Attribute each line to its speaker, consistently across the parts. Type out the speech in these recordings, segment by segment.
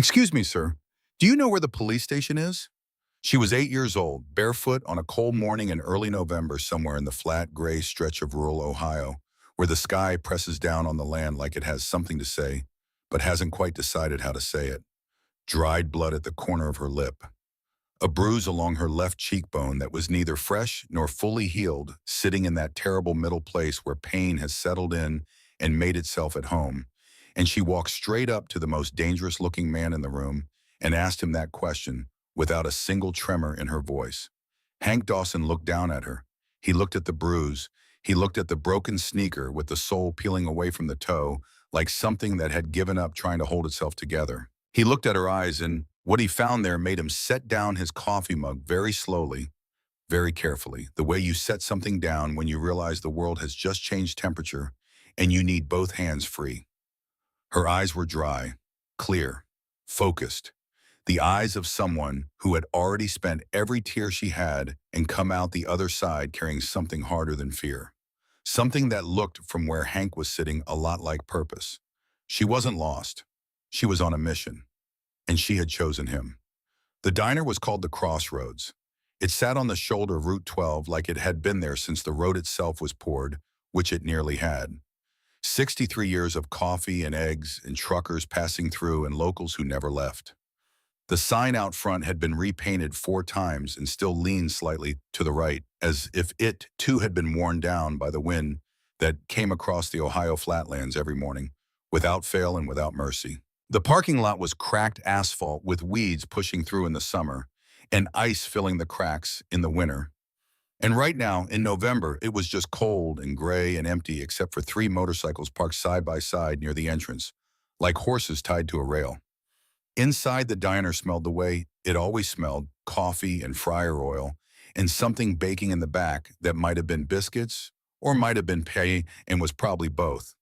Speaker 1: Excuse me, sir. Do you know where the police station is? She was 8 years old, barefoot on a cold morning in early November somewhere in the flat, gray stretch of rural Ohio, where the sky presses down on the land like it has something to say, but hasn't quite decided how to say it. Dried blood at the corner of her lip. A bruise along her left cheekbone that was neither fresh nor fully healed, sitting in that terrible middle place where pain has settled in and made itself at home. And she walked straight up to the most dangerous-looking man in the room and asked him that question without a single tremor in her voice. Hank Dawson looked down at her. He looked at the bruise. He looked at the broken sneaker with the sole peeling away from the toe, like something that had given up trying to hold itself together. He looked at her eyes, and what he found there made him set down his coffee mug very slowly, very carefully, the way you set something down when you realize the world has just changed temperature and you need both hands free. Her eyes were dry, clear, focused. The eyes of someone who had already spent every tear she had and come out the other side carrying something harder than fear. Something that looked from where Hank was sitting a lot like purpose. She wasn't lost. She was on a mission, and she had chosen him. The diner was called the Crossroads. It sat on the shoulder of Route 12 like it had been there since the road itself was poured, which it nearly had. 63 years of coffee and eggs and truckers passing through and locals who never left. The sign out front had been repainted 4 times and still leaned slightly to the right, as if it, too, had been worn down by the wind that came across the Ohio flatlands every morning, without fail and without mercy. The parking lot was cracked asphalt with weeds pushing through in the summer and ice filling the cracks in the winter. And right now, in November, it was just cold and gray and empty except for 3 motorcycles parked side by side near the entrance, like horses tied to a rail. Inside, the diner smelled the way it always smelled, coffee and fryer oil, and something baking in the back that might have been biscuits or might have been pay and was probably both.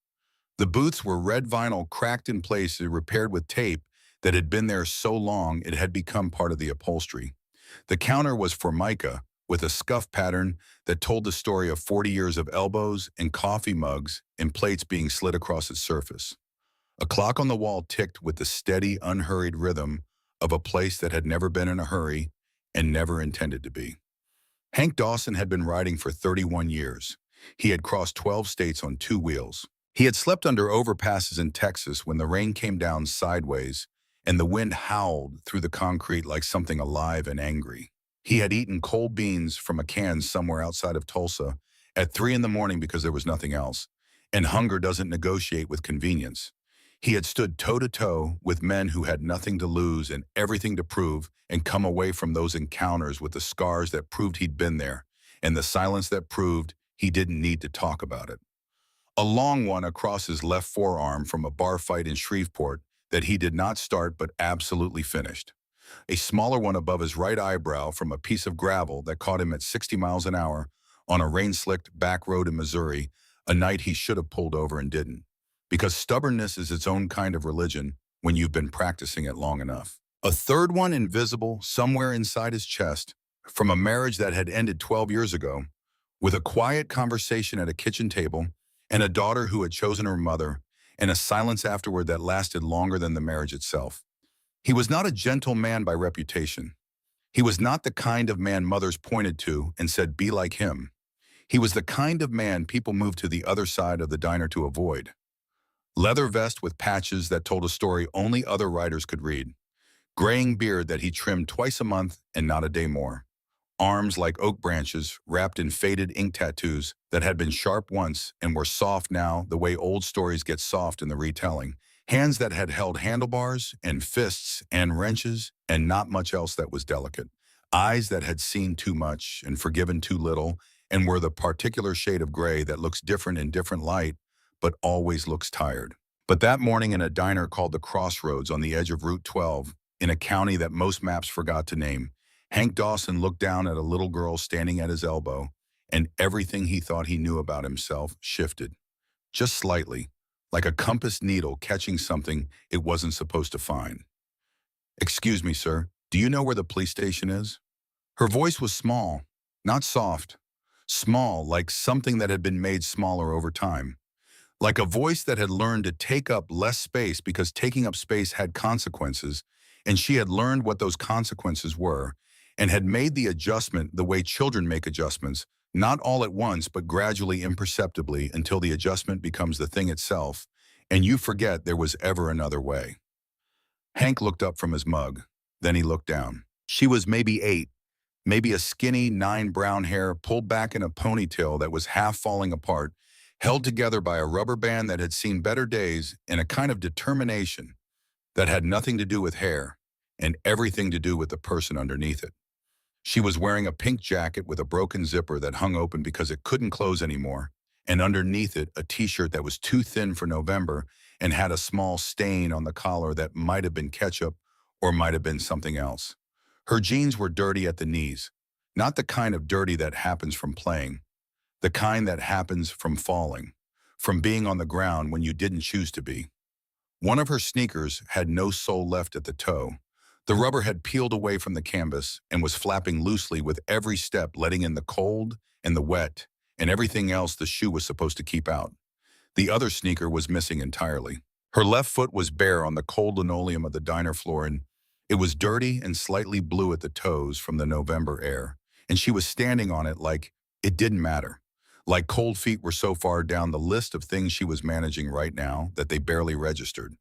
Speaker 1: The booths were red vinyl cracked in place and repaired with tape that had been there so long it had become part of the upholstery. The counter was formica, with a scuff pattern that told the story of 40 years of elbows and coffee mugs and plates being slid across its surface. A clock on the wall ticked with the steady, unhurried rhythm of a place that had never been in a hurry and never intended to be. Hank Dawson had been riding for 31 years. He had crossed 12 states on 2 wheels. He had slept under overpasses in Texas when the rain came down sideways and the wind howled through the concrete like something alive and angry. He had eaten cold beans from a can somewhere outside of Tulsa at 3 in the morning because there was nothing else, and hunger doesn't negotiate with convenience. He had stood toe-to-toe with men who had nothing to lose and everything to prove and come away from those encounters with the scars that proved he'd been there and the silence that proved he didn't need to talk about it. A long one across his left forearm from a bar fight in Shreveport that he did not start but absolutely finished. A smaller one above his right eyebrow from a piece of gravel that caught him at 60 miles an hour on a rain-slicked back road in Missouri, a night he should have pulled over and didn't. Because stubbornness is its own kind of religion when you've been practicing it long enough. A third one invisible somewhere inside his chest from a marriage that had ended 12 years ago, with a quiet conversation at a kitchen table and a daughter who had chosen her mother, and a silence afterward that lasted longer than the marriage itself. He was not a gentle man by reputation. He was not the kind of man mothers pointed to and said, "Be like him." He was the kind of man people moved to the other side of the diner to avoid. Leather vest with patches that told a story only other writers could read. Graying beard that he trimmed twice a month and not a day more. Arms like oak branches wrapped in faded ink tattoos that had been sharp once and were soft now the way old stories get soft in the retelling. Hands that had held handlebars and fists and wrenches and not much else that was delicate. Eyes that had seen too much and forgiven too little and were the particular shade of gray that looks different in different light but always looks tired. But that morning in a diner called the Crossroads on the edge of Route 12, in a county that most maps forgot to name, Hank Dawson looked down at a little girl standing at his elbow, and everything he thought he knew about himself shifted. Just slightly, like a compass needle catching something it wasn't supposed to find. "Excuse me, sir, do you know where the police station is?" Her voice was small, not soft. Small, like something that had been made smaller over time. like a voice that had learned to take up less space because taking up space had consequences, and she had learned what those consequences were, and had made the adjustment the way children make adjustments, not all at once, but gradually, imperceptibly, until the adjustment becomes the thing itself, and you forget there was ever another way. Hank looked up from his mug. Then he looked down. She was maybe 8, maybe a skinny 9 brown hair pulled back in a ponytail that was half falling apart, held together by a rubber band that had seen better days, and a kind of determination that had nothing to do with hair and everything to do with the person underneath it. She was wearing a pink jacket with a broken zipper that hung open because it couldn't close anymore, and underneath it a t-shirt that was too thin for November and had a small stain on the collar that might have been ketchup or might have been something else. Her jeans were dirty at the knees, not the kind of dirty that happens from playing, the kind that happens from falling, from being on the ground when you didn't choose to be. One of her sneakers had no sole left at the toe. The rubber had peeled away from the canvas and was flapping loosely with every step, letting in the cold and the wet and everything else the shoe was supposed to keep out. The other sneaker was missing entirely. Her left foot was bare on the cold linoleum of the diner floor, and it was dirty and slightly blue at the toes from the November air, and she was standing on it like it didn't matter. Like cold feet were so far down the list of things she was managing right now that they barely registered.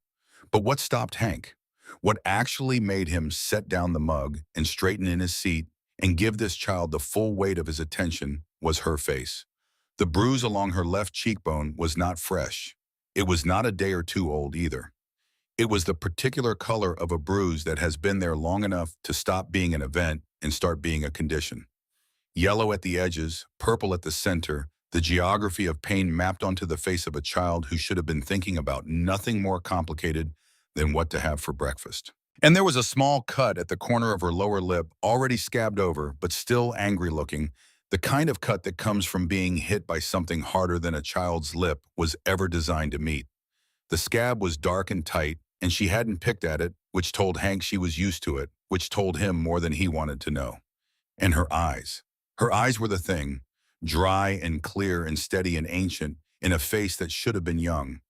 Speaker 1: But what stopped Hank? What actually made him set down the mug and straighten in his seat and give this child the full weight of his attention was her face. The bruise along her left cheekbone was not fresh. It was not a day or two old either. It was the particular color of a bruise that has been there long enough to stop being an event and start being a condition. Yellow at the edges, purple at the center, the geography of pain mapped onto the face of a child who should have been thinking about nothing more complicated than what to have for breakfast. And there was a small cut at the corner of her lower lip, already scabbed over, but still angry looking. The kind of cut that comes from being hit by something harder than a child's lip was ever designed to meet. The scab was dark and tight, and she hadn't picked at it, which told Hank she was used to it, which told him more than he wanted to know. And her eyes. Her eyes were the thing, dry and clear and steady and ancient, in a face that should have been young.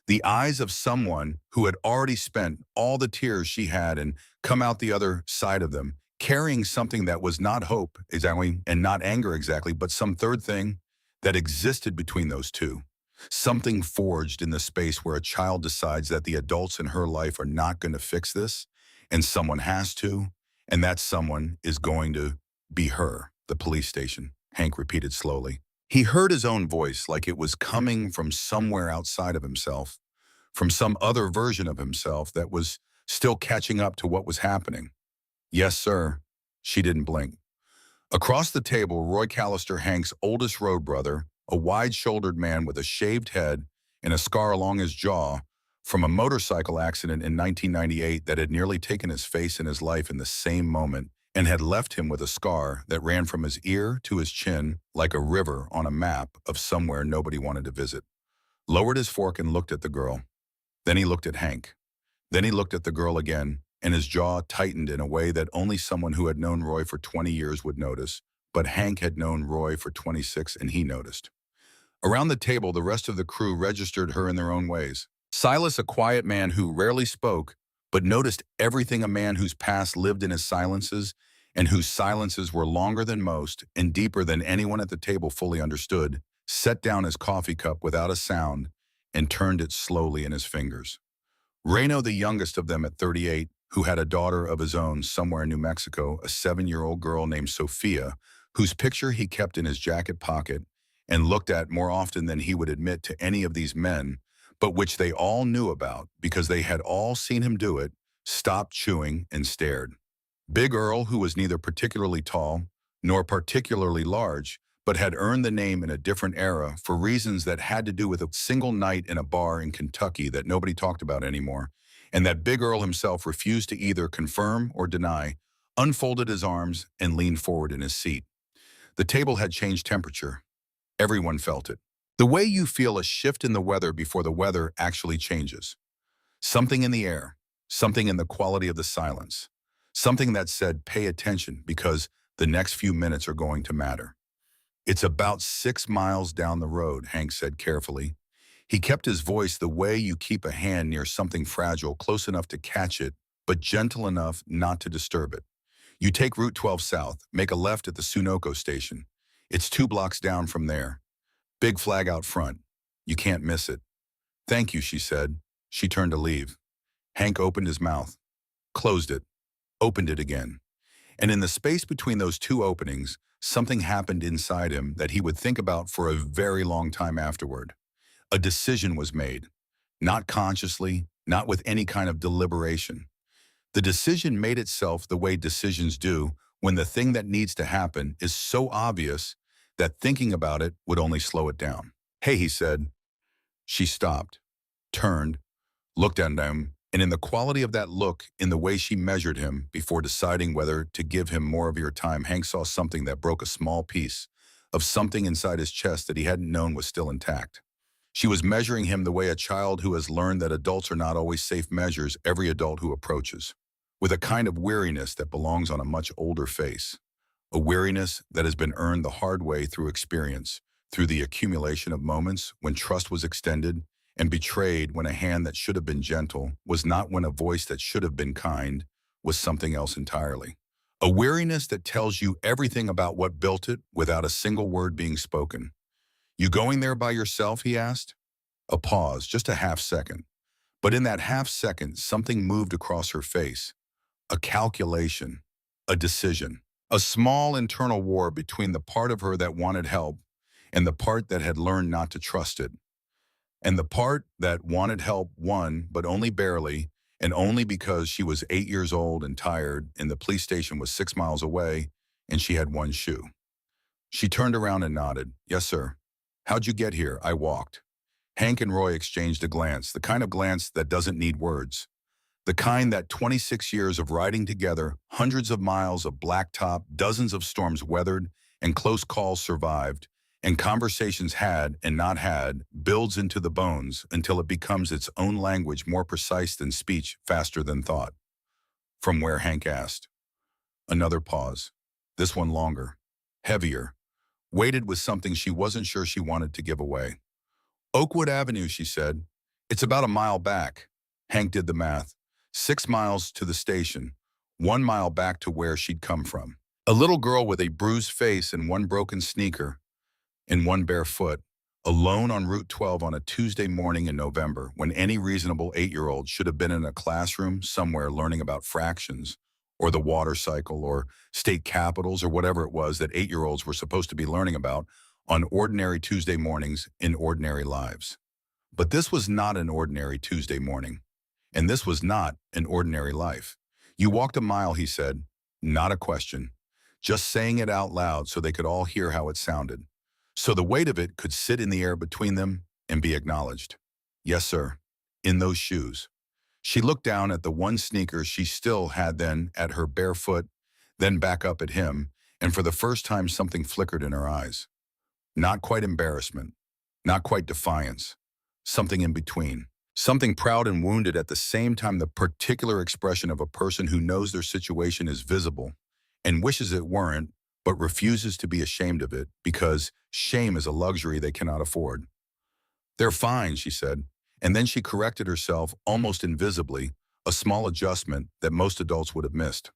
Speaker 1: The eyes of someone who had already spent all the tears she had and come out the other side of them, carrying something that was not hope exactly and not anger exactly, but some third thing that existed between those two. Something forged in the space where a child decides that the adults in her life are not going to fix this, and someone has to, and that someone is going to be her. The police station, Hank repeated slowly. He heard his own voice like it was coming from somewhere outside of himself, from some other version of himself that was still catching up to what was happening. Yes, sir. She didn't blink. Across the table, Roy Callister, Hank's oldest road brother, a wide-shouldered man with a shaved head and a scar along his jaw from a motorcycle accident in 1998 that had nearly taken his face and his life in the same moment, and had left him with a scar that ran from his ear to his chin like a river on a map of somewhere nobody wanted to visit. Lowered his fork and looked at the girl. Then he looked at Hank. Then he looked at the girl again, and his jaw tightened in a way that only someone who had known Roy for 20 years would notice. But Hank had known Roy for 26, and he noticed. Around the table, the rest of the crew registered her in their own ways. Silas, a quiet man who rarely spoke, but noticed everything a man whose past lived in his silences, and whose silences were longer than most and deeper than anyone at the table fully understood, set down his coffee cup without a sound and turned it slowly in his fingers. Reno, the youngest of them at 38, who had a daughter of his own somewhere in New Mexico, a 7-year-old girl named Sophia, whose picture he kept in his jacket pocket and looked at more often than he would admit to any of these men, but which they all knew about because they had all seen him do it, stopped chewing and stared. Big Earl, who was neither particularly tall nor particularly large, but had earned the name in a different era for reasons that had to do with a single night in a bar in Kentucky that nobody talked about anymore, and that Big Earl himself refused to either confirm or deny, unfolded his arms and leaned forward in his seat. The table had changed temperature. Everyone felt it. The way you feel a shift in the weather before the weather actually changes. Something in the air, something in the quality of the silence, something that said, pay attention because the next few minutes are going to matter. It's about 6 miles down the road, Hank said carefully. He kept his voice the way you keep a hand near something fragile, close enough to catch it, but gentle enough not to disturb it. You take Route 12 south, make a left at the Sunoco station. It's 2 blocks down from there. Big flag out front. You can't miss it. Thank you, she said. She turned to leave. Hank opened his mouth, closed it, opened it again. And in the space between those two openings, something happened inside him that he would think about for a very long time afterward. A decision was made, not consciously, not with any kind of deliberation. The decision made itself the way decisions do when the thing that needs to happen is so obvious that thinking about it would only slow it down. Hey, he said. She stopped, turned, looked at him, and in the quality of that look, in the way she measured him before deciding whether to give him more of your time, Hank saw something that broke a small piece of something inside his chest that he hadn't known was still intact. She was measuring him the way a child who has learned that adults are not always safe measures every adult who approaches, with a kind of weariness that belongs on a much older face, a weariness that has been earned the hard way through experience, through the accumulation of moments when trust was extended and betrayed, when a hand that should have been gentle was not, when a voice that should have been kind was something else entirely. A weariness that tells you everything about what built it without a single word being spoken. You going there by yourself, he asked? A pause, just a half second. But in that half second, something moved across her face. A calculation, a decision, a small internal war between the part of her that wanted help and the part that had learned not to trust it. And the part that wanted help won, but only barely, and only because she was 8 years old and tired, and the police station was 6 miles away, and she had one shoe. She turned around and nodded. Yes, sir. How'd you get here? I walked. Hank and Roy exchanged a glance, the kind of glance that doesn't need words. The kind that 26 years of riding together, hundreds of miles of blacktop, dozens of storms weathered, and close calls survived, and conversations had and not had, builds into the bones until it becomes its own language, more precise than speech, faster than thought. From where? Hank asked. Another pause. This one longer, heavier, weighted with something she wasn't sure she wanted to give away. Oakwood Avenue, she said. It's about a mile back. Hank did the math. 6 miles to the station, 1 mile back to where she'd come from. A little girl with a bruised face and one broken sneaker and one bare foot, alone on Route 12 on a Tuesday morning in November, when any reasonable 8-year-old should have been in a classroom somewhere learning about fractions, or the water cycle, or state capitals, or whatever it was that 8-year-olds were supposed to be learning about on ordinary Tuesday mornings in ordinary lives. But this was not an ordinary Tuesday morning. And this was not an ordinary life. You walked a mile, he said. Not a question. Just saying it out loud so they could all hear how it sounded. So the weight of it could sit in the air between them and be acknowledged. Yes, sir. In those shoes. She looked down at the one sneaker she still had, then at her bare foot, then back up at him, and for the first time something flickered in her eyes. Not quite embarrassment. Not quite defiance. Something in between. Something proud and wounded at the same time, the particular expression of a person who knows their situation is visible and wishes it weren't, but refuses to be ashamed of it because shame is a luxury they cannot afford. They're fine, she said, and then she corrected herself almost invisibly, a small adjustment that most adults would have missed.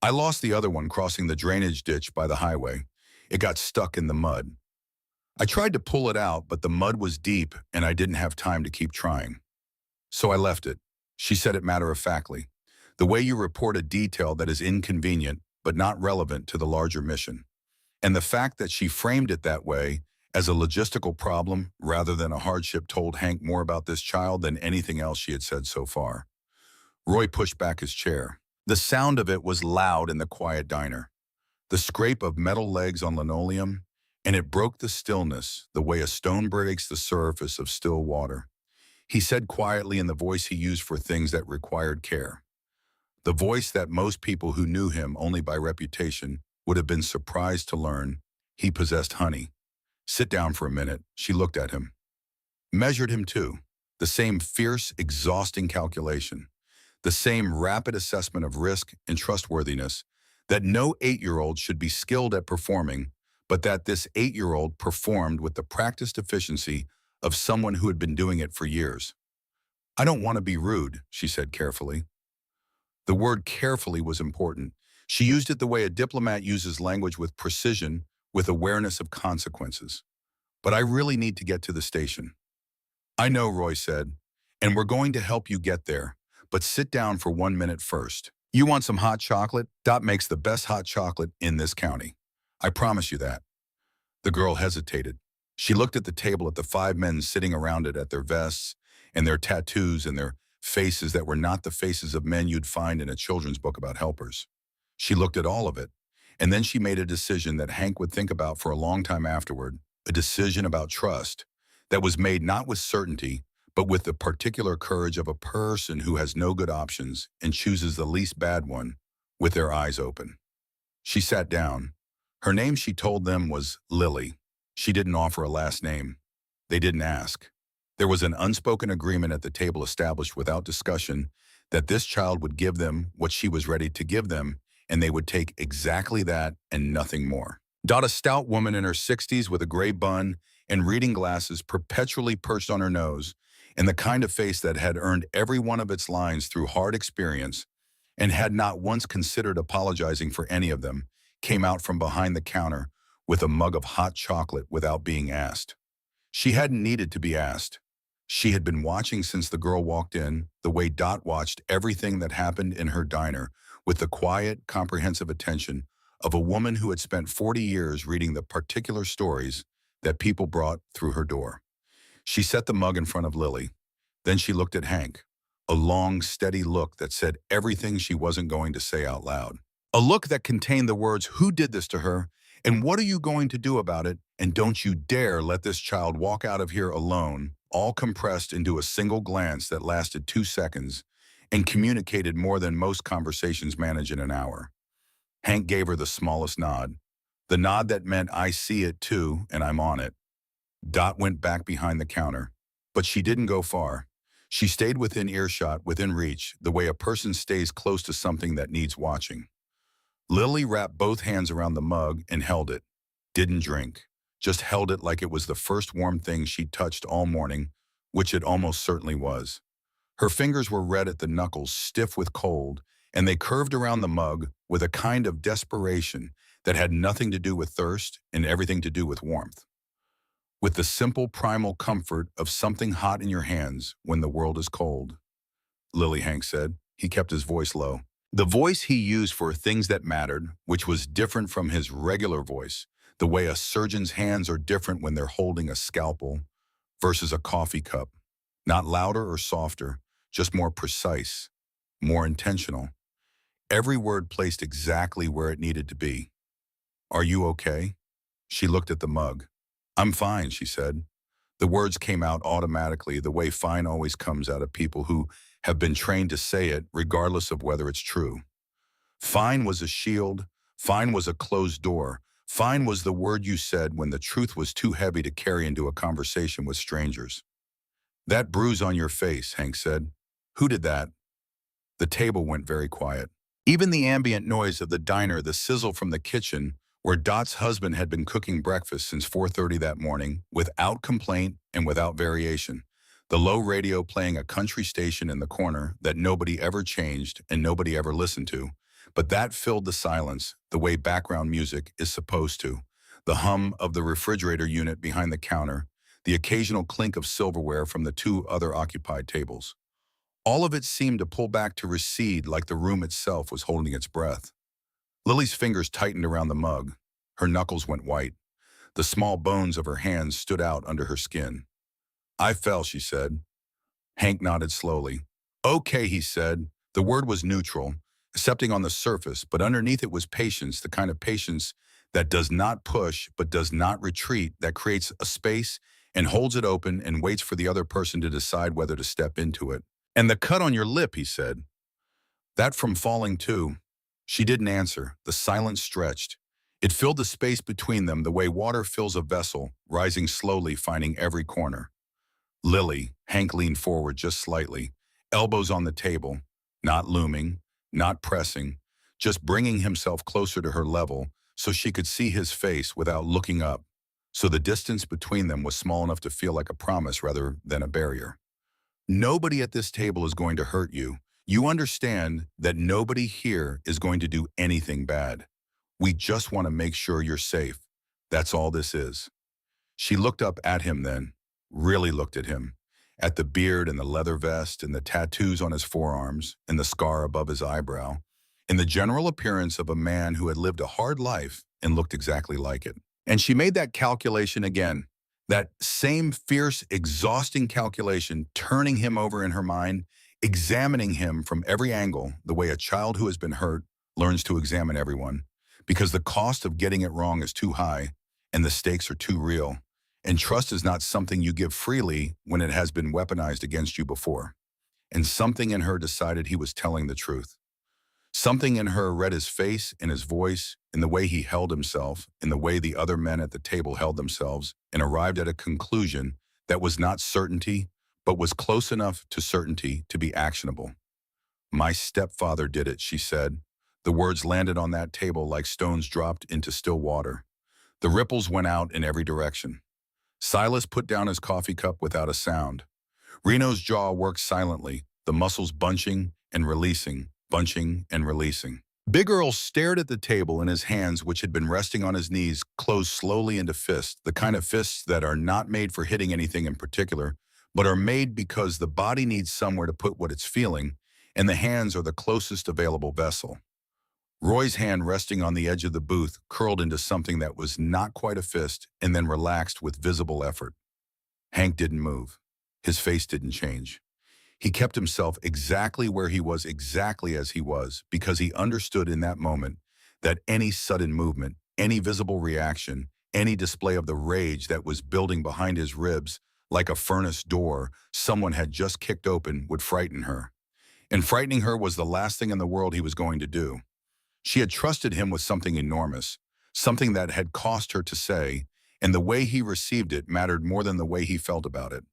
Speaker 1: I lost the other one crossing the drainage ditch by the highway. It got stuck in the mud. I tried to pull it out, but the mud was deep and I didn't have time to keep trying. So I left it. She said it matter-of-factly, the way you report a detail that is inconvenient but not relevant to the larger mission. And the fact that she framed it that way, as a logistical problem rather than a hardship, told Hank more about this child than anything else she had said so far. Roy pushed back his chair. The sound of it was loud in the quiet diner, the scrape of metal legs on linoleum, and it broke the stillness the way a stone breaks the surface of still water. He said quietly, in the voice he used for things that required care, the voice that most people who knew him only by reputation would have been surprised to learn he possessed. Honey, sit down for a minute. She looked at him, measured him too, the same fierce, exhausting calculation, the same rapid assessment of risk and trustworthiness that no 8-year-old should be skilled at performing, but that this 8-year-old performed with the practiced efficiency of someone who had been doing it for years. "I don't want to be rude," she said carefully. The word carefully was important. She used it the way a diplomat uses language, with precision, with awareness of consequences. "But I really need to get to the station." "I know," Roy said, "and we're going to help you get there. But sit down for 1 minute first. You want some hot chocolate? Dot makes the best hot chocolate in this county. I promise you that." The girl hesitated. She looked at the table, at the 5 men sitting around it, at their vests and their tattoos and their faces that were not the faces of men you'd find in a children's book about helpers. She looked at all of it, and then she made a decision that Hank would think about for a long time afterward, a decision about trust that was made not with certainty, but with the particular courage of a person who has no good options and chooses the least bad one with their eyes open. She sat down. Her name, she told them, was Lily. She didn't offer a last name. They didn't ask. There was an unspoken agreement at the table, established without discussion, that this child would give them what she was ready to give them, and they would take exactly that and nothing more. Dot, a stout woman in her 60s with a gray bun and reading glasses perpetually perched on her nose, and the kind of face that had earned every one of its lines through hard experience and had not once considered apologizing for any of them, came out from behind the counter with a mug of hot chocolate without being asked. She hadn't needed to be asked. She had been watching since the girl walked in, the way Dot watched everything that happened in her diner, with the quiet, comprehensive attention of a woman who had spent 40 years reading the particular stories that people brought through her door. She set the mug in front of Lily. Then she looked at Hank, a long, steady look that said everything she wasn't going to say out loud. A look that contained the words, "Who did this to her? And what are you going to do about it? And don't you dare let this child walk out of here alone," all compressed into a single glance that lasted 2 seconds and communicated more than most conversations manage in an hour. Hank gave her the smallest nod, the nod that meant, "I see it too, and I'm on it." Dot went back behind the counter, but she didn't go far. She stayed within earshot, within reach, the way a person stays close to something that needs watching. Lily wrapped both hands around the mug and held it. Didn't drink. Just held it like it was the first warm thing she'd touched all morning, which it almost certainly was. Her fingers were red at the knuckles, stiff with cold, and they curved around the mug with a kind of desperation that had nothing to do with thirst and everything to do with warmth. With the simple primal comfort of something hot in your hands when the world is cold. "Lily," Hank said. He kept his voice low. The voice he used for things that mattered, which was different from his regular voice, the way a surgeon's hands are different when they're holding a scalpel versus a coffee cup. Not louder or softer, just more precise, more intentional. Every word placed exactly where it needed to be. "Are you okay?" She looked at the mug. "I'm fine," she said. The words came out automatically, the way fine always comes out of people who have been trained to say it regardless of whether it's true. Fine was a shield. Fine was a closed door. Fine was the word you said when the truth was too heavy to carry into a conversation with strangers. "That bruise on your face," Hank said. "Who did that?" The table went very quiet. Even the ambient noise of the diner, the sizzle from the kitchen, where Dot's husband had been cooking breakfast since 4:30 that morning, without complaint and without variation. The low radio playing a country station in the corner that nobody ever changed and nobody ever listened to. But that filled the silence the way background music is supposed to. The hum of the refrigerator unit behind the counter, the occasional clink of silverware from the two other occupied tables. All of it seemed to pull back, to recede, like the room itself was holding its breath. Lily's fingers tightened around the mug. Her knuckles went white. The small bones of her hands stood out under her skin. "I fell," she said. Hank nodded slowly. "Okay," he said. The word was neutral, accepting on the surface, but underneath it was patience, the kind of patience that does not push but does not retreat, that creates a space and holds it open and waits for the other person to decide whether to step into it. "And the cut on your lip," he said. "That from falling too?" She didn't answer. The silence stretched. It filled the space between them the way water fills a vessel, rising slowly, finding every corner. "Lily," Hank leaned forward just slightly, elbows on the table, not looming, not pressing, just bringing himself closer to her level so she could see his face without looking up, so the distance between them was small enough to feel like a promise rather than a barrier. Nobody at this table is going to hurt you. You understand that nobody here is going to do anything bad. We just want to make sure you're safe. That's all this is. She looked up at him then, really looked at him, at the beard and the leather vest and the tattoos on his forearms and the scar above his eyebrow, and the general appearance of a man who had lived a hard life and looked exactly like it. And she made that calculation again, that same fierce, exhausting calculation, turning him over in her mind, examining him from every angle, the way a child who has been hurt learns to examine everyone, because the cost of getting it wrong is too high and the stakes are too real. And trust is not something you give freely when it has been weaponized against you before. And something in her decided he was telling the truth. Something in her read his face and his voice, in the way he held himself, in the way the other men at the table held themselves, and arrived at a conclusion that was not certainty, but was close enough to certainty to be actionable. My stepfather did it, she said. The words landed on that table like stones dropped into still water. The ripples went out in every direction. Silas put down his coffee cup without a sound. Reno's jaw worked silently, the muscles bunching and releasing, bunching and releasing. Big Earl stared at the table, and his hands, which had been resting on his knees, closed slowly into fists, the kind of fists that are not made for hitting anything in particular, but are made because the body needs somewhere to put what it's feeling, and the hands are the closest available vessel. Roy's hand, resting on the edge of the booth, curled into something that was not quite a fist and then relaxed with visible effort. Hank didn't move. His face didn't change. He kept himself exactly where he was, exactly as he was, because he understood in that moment that any sudden movement, any visible reaction, any display of the rage that was building behind his ribs, like a furnace door someone had just kicked open, would frighten her. And frightening her was the last thing in the world he was going to do. She had trusted him with something enormous, something that had cost her to say, and the way he received it mattered more than the way he felt about it.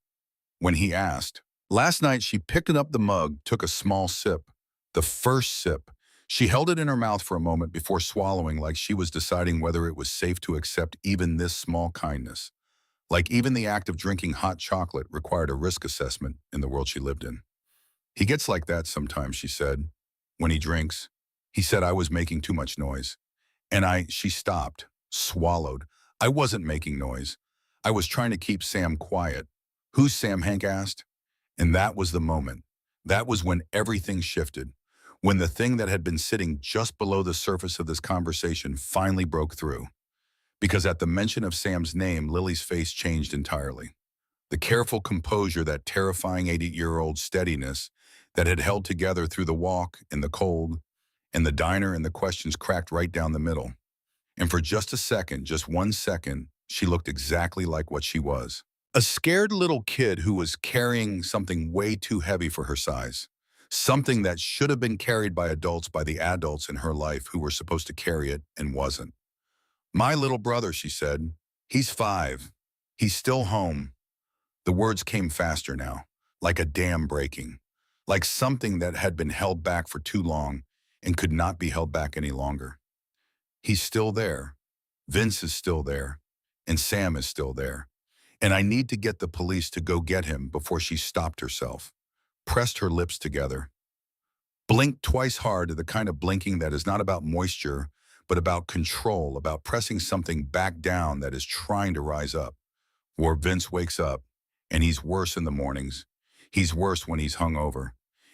Speaker 1: When he asked, last night she picked up the mug, took a small sip, the first sip. She held it in her mouth for a moment before swallowing, like she was deciding whether it was safe to accept even this small kindness. Like even the act of drinking hot chocolate required a risk assessment in the world she lived in. He gets like that sometimes, she said, when he drinks. He said I was making too much noise. She stopped, swallowed. I wasn't making noise. I was trying to keep Sam quiet. Who's Sam? Hank asked. And that was the moment. That was when everything shifted. When the thing that had been sitting just below the surface of this conversation finally broke through. Because at the mention of Sam's name, Lily's face changed entirely. The careful composure, that terrifying 80-year-old steadiness that had held together through the walk and the cold, and the diner and the questions cracked right down the middle. And for just a second, just 1 second, she looked exactly like what she was. A scared little kid who was carrying something way too heavy for her size. Something that should have been carried by adults, by the adults in her life who were supposed to carry it and wasn't. My little brother, she said. He's 5. He's still home. The words came faster now, like a dam breaking, like something that had been held back for too long and could not be held back any longer. He's still there. Vince is still there. And Sam is still there. And I need to get the police to go get him before she stopped herself, pressed her lips together, blinked twice hard, the kind of blinking that is not about moisture, but about control, about pressing something back down that is trying to rise up. Or Vince wakes up, and he's worse in the mornings. He's worse when he's hungover.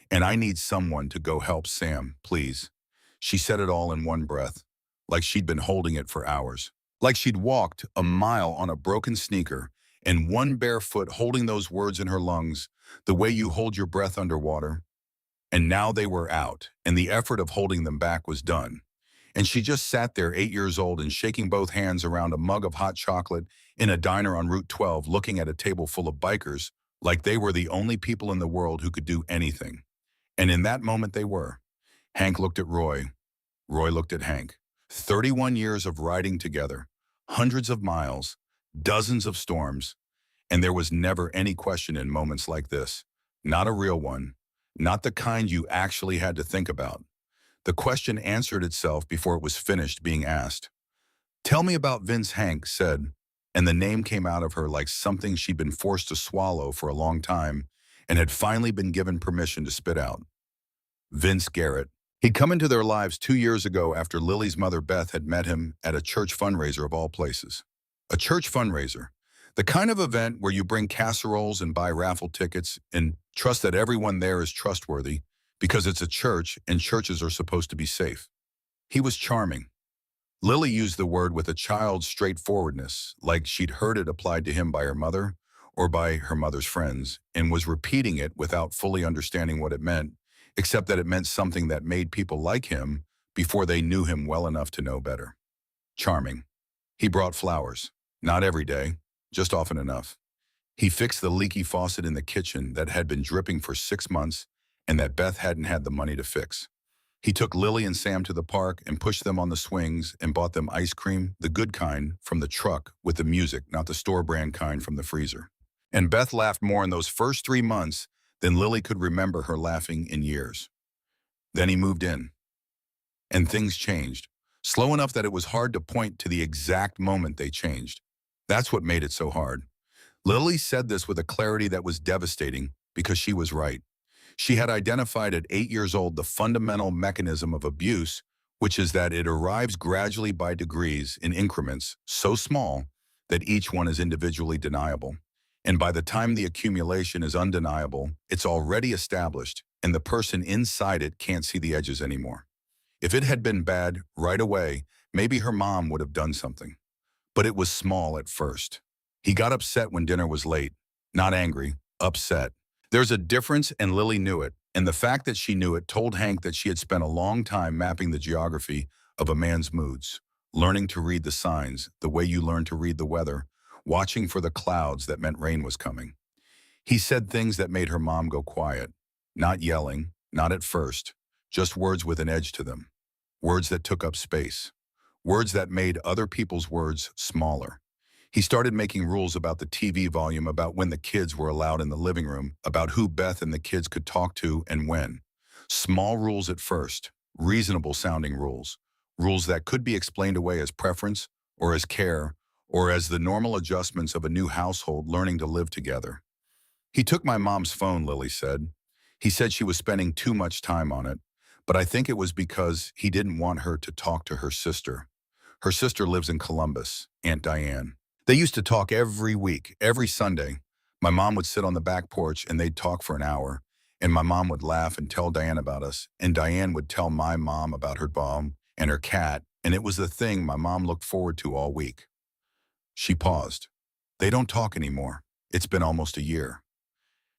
Speaker 1: And I need someone to go help Sam, please. She said it all in one breath, like she'd been holding it for hours. Like she'd walked a mile on a broken sneaker, and one bare foot holding those words in her lungs, the way you hold your breath underwater. And now they were out, and the effort of holding them back was done. And she just sat there, 8 years old, and shaking both hands around a mug of hot chocolate in a diner on Route 12, looking at a table full of bikers, like they were the only people in the world who could do anything. And in that moment they were. Hank looked at Roy. Roy looked at Hank. 31 years of riding together, hundreds of miles, dozens of storms, and there was never any question in moments like this. Not a real one, not the kind you actually had to think about. The question answered itself before it was finished being asked. Tell me about Vince, Hank said. and the name came out of her like something she'd been forced to swallow for a long time and had finally been given permission to spit out. Vince Garrett. He'd come into their lives 2 years ago after Lily's mother Beth had met him at a church fundraiser of all places. A church fundraiser. The kind of event where you bring casseroles and buy raffle tickets and trust that everyone there is trustworthy because it's a church and churches are supposed to be safe. He was charming. Lily used the word with a child's straightforwardness, like she'd heard it applied to him by her mother or by her mother's friends, and was repeating it without fully understanding what it meant, except that it meant something that made people like him before they knew him well enough to know better. Charming. He brought flowers. Not every day, just often enough. He fixed the leaky faucet in the kitchen that had been dripping for 6 months and that Beth hadn't had the money to fix. He took Lily and Sam to the park and pushed them on the swings and bought them ice cream, the good kind, from the truck with the music, not the store brand kind from the freezer. And Beth laughed more in those first 3 months than Lily could remember her laughing in years. Then he moved in. And things changed, slow enough that it was hard to point to the exact moment they changed. That's what made it so hard. Lily said this with a clarity that was devastating because she was right. She had identified at 8 years old the fundamental mechanism of abuse, which is that it arrives gradually by degrees in increments so small that each one is individually deniable. And by the time the accumulation is undeniable, it's already established, and the person inside it can't see the edges anymore. If it had been bad right away, maybe her mom would have done something. But it was small at first. He got upset when dinner was late. Not angry, upset. There's a difference, and Lily knew it. And the fact that she knew it told Hank that she had spent a long time mapping the geography of a man's moods, learning to read the signs, the way you learn to read the weather, watching for the clouds that meant rain was coming. He said things that made her mom go quiet. Not yelling, not at first, just words with an edge to them. Words that took up space. Words that made other people's words smaller. He started making rules about the TV volume, about when the kids were allowed in the living room, about who Beth and the kids could talk to and when. Small rules at first, reasonable sounding rules. Rules that could be explained away as preference or as care or as the normal adjustments of a new household learning to live together. He took my mom's phone, Lily said. He said she was spending too much time on it, but I think it was because he didn't want her to talk to her sister. Her sister lives in Columbus, Aunt Diane. They used to talk every week, every Sunday. My mom would sit on the back porch and they'd talk for an hour, and my mom would laugh and tell Diane about us, and Diane would tell my mom about her mom and her cat, and it was the thing my mom looked forward to all week. She paused. They don't talk anymore. It's been almost a year.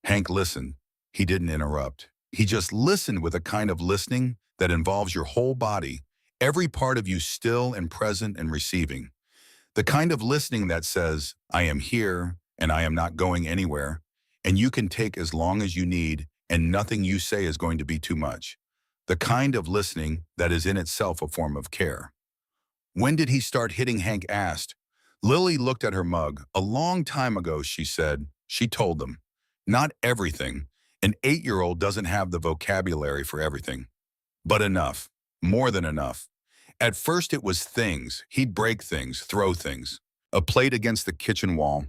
Speaker 1: Hank listened. He didn't interrupt. He just listened with a kind of listening that involves your whole body, every part of you still and present and receiving. The kind of listening that says, I am here and I am not going anywhere, and you can take as long as you need and nothing you say is going to be too much. The kind of listening that is in itself a form of care. When did he start hitting? Hank asked. Lily looked at her mug. A long time ago, she said. She told them. Not everything. An 8-year-old doesn't have the vocabulary for everything. But enough. More than enough. At first it was things. He'd break things, throw things. A plate against the kitchen wall.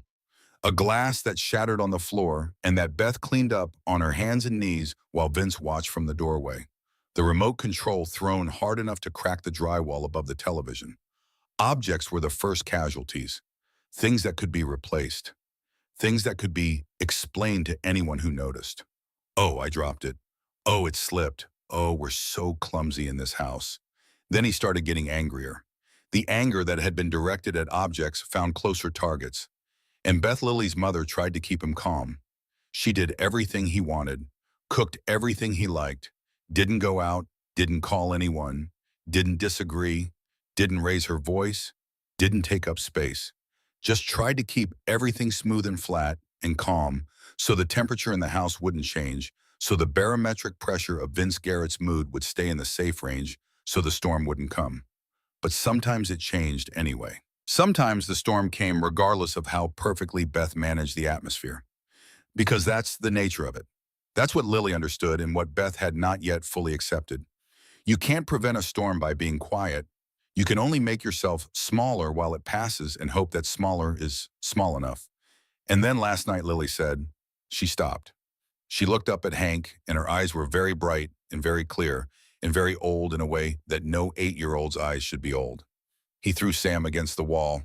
Speaker 1: A glass that shattered on the floor and that Beth cleaned up on her hands and knees while Vince watched from the doorway. The remote control thrown hard enough to crack the drywall above the television. Objects were the first casualties. Things that could be replaced. Things that could be explained to anyone who noticed. Oh, I dropped it. Oh, it slipped. Oh, we're so clumsy in this house. Then he started getting angrier. The anger that had been directed at objects found closer targets. And Beth Lily's mother tried to keep him calm. She did everything he wanted, cooked everything he liked, didn't go out, didn't call anyone, didn't disagree, didn't raise her voice, didn't take up space. Just tried to keep everything smooth and flat and calm so the temperature in the house wouldn't change, so the barometric pressure of Vince Garrett's mood would stay in the safe range so the storm wouldn't come. But sometimes it changed anyway. Sometimes the storm came regardless of how perfectly Beth managed the atmosphere. Because that's the nature of it. That's what Lily understood and what Beth had not yet fully accepted. You can't prevent a storm by being quiet. You can only make yourself smaller while it passes and hope that smaller is small enough. And then last night, Lily said, she stopped. She looked up at Hank, and her eyes were very bright and very clear and very old in a way that no 8-year-old's eyes should be old. He threw Sam against the wall.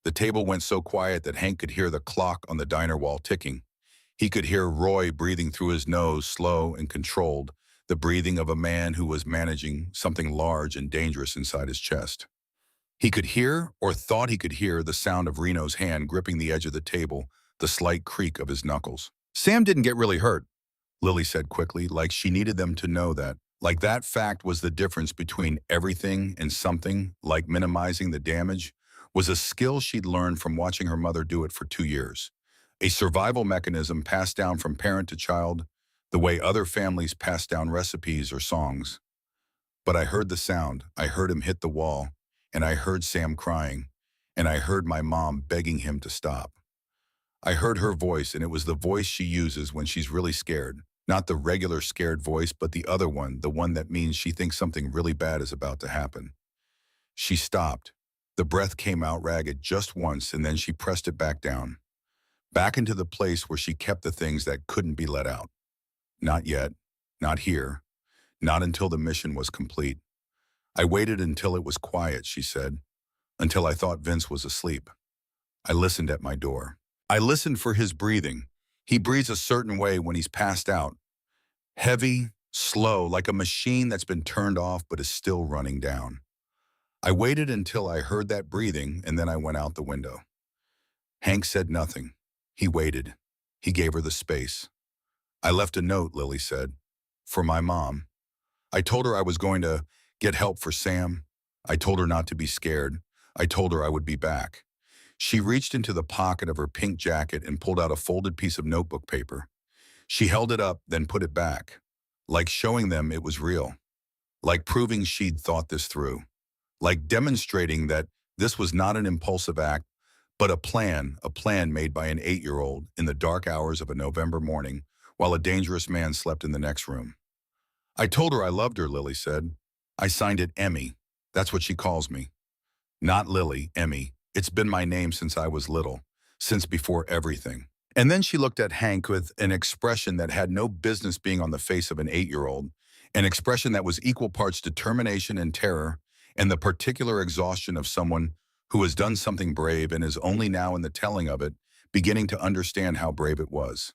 Speaker 1: The table went so quiet that Hank could hear the clock on the diner wall ticking. He could hear Roy breathing through his nose, slow and controlled, the breathing of a man who was managing something large and dangerous inside his chest. He could hear, or thought he could hear, the sound of Reno's hand gripping the edge of the table, the slight creak of his knuckles. Sam didn't get really hurt, Lily said quickly, like she needed them to know that. Like that fact was the difference between everything and something, like minimizing the damage, was a skill she'd learned from watching her mother do it for 2 years. A survival mechanism passed down from parent to child, the way other families pass down recipes or songs. But I heard the sound, I heard him hit the wall, and I heard Sam crying, and I heard my mom begging him to stop. I heard her voice, and it was the voice she uses when she's really scared. Not the regular scared voice, but the other one, the one that means she thinks something really bad is about to happen. She stopped. The breath came out ragged just once, and then she pressed it back down. Back into the place where she kept the things that couldn't be let out. Not yet. Not here. Not until the mission was complete. I waited until it was quiet, she said, until I thought Vince was asleep. I listened at my door. I listened for his breathing. He breathes a certain way when he's passed out. Heavy, slow, like a machine that's been turned off but is still running down. I waited until I heard that breathing, and then I went out the window. Hank said nothing. He waited. He gave her the space. I left a note, Lily said, for my mom. I told her I was going to get help for Sam. I told her not to be scared. I told her I would be back. She reached into the pocket of her pink jacket and pulled out a folded piece of notebook paper. She held it up, then put it back, like showing them it was real, like proving she'd thought this through, like demonstrating that this was not an impulsive act, but a plan made by an 8-year-old in the dark hours of a November morning while a dangerous man slept in the next room. I told her I loved her, Lily said. I signed it Emmy. That's what she calls me. Not Lily, Emmy. It's been my name since I was little, since before everything. And then she looked at Hank with an expression that had no business being on the face of an 8-year-old, an expression that was equal parts determination and terror, and the particular exhaustion of someone who has done something brave and is only now in the telling of it, beginning to understand how brave it was.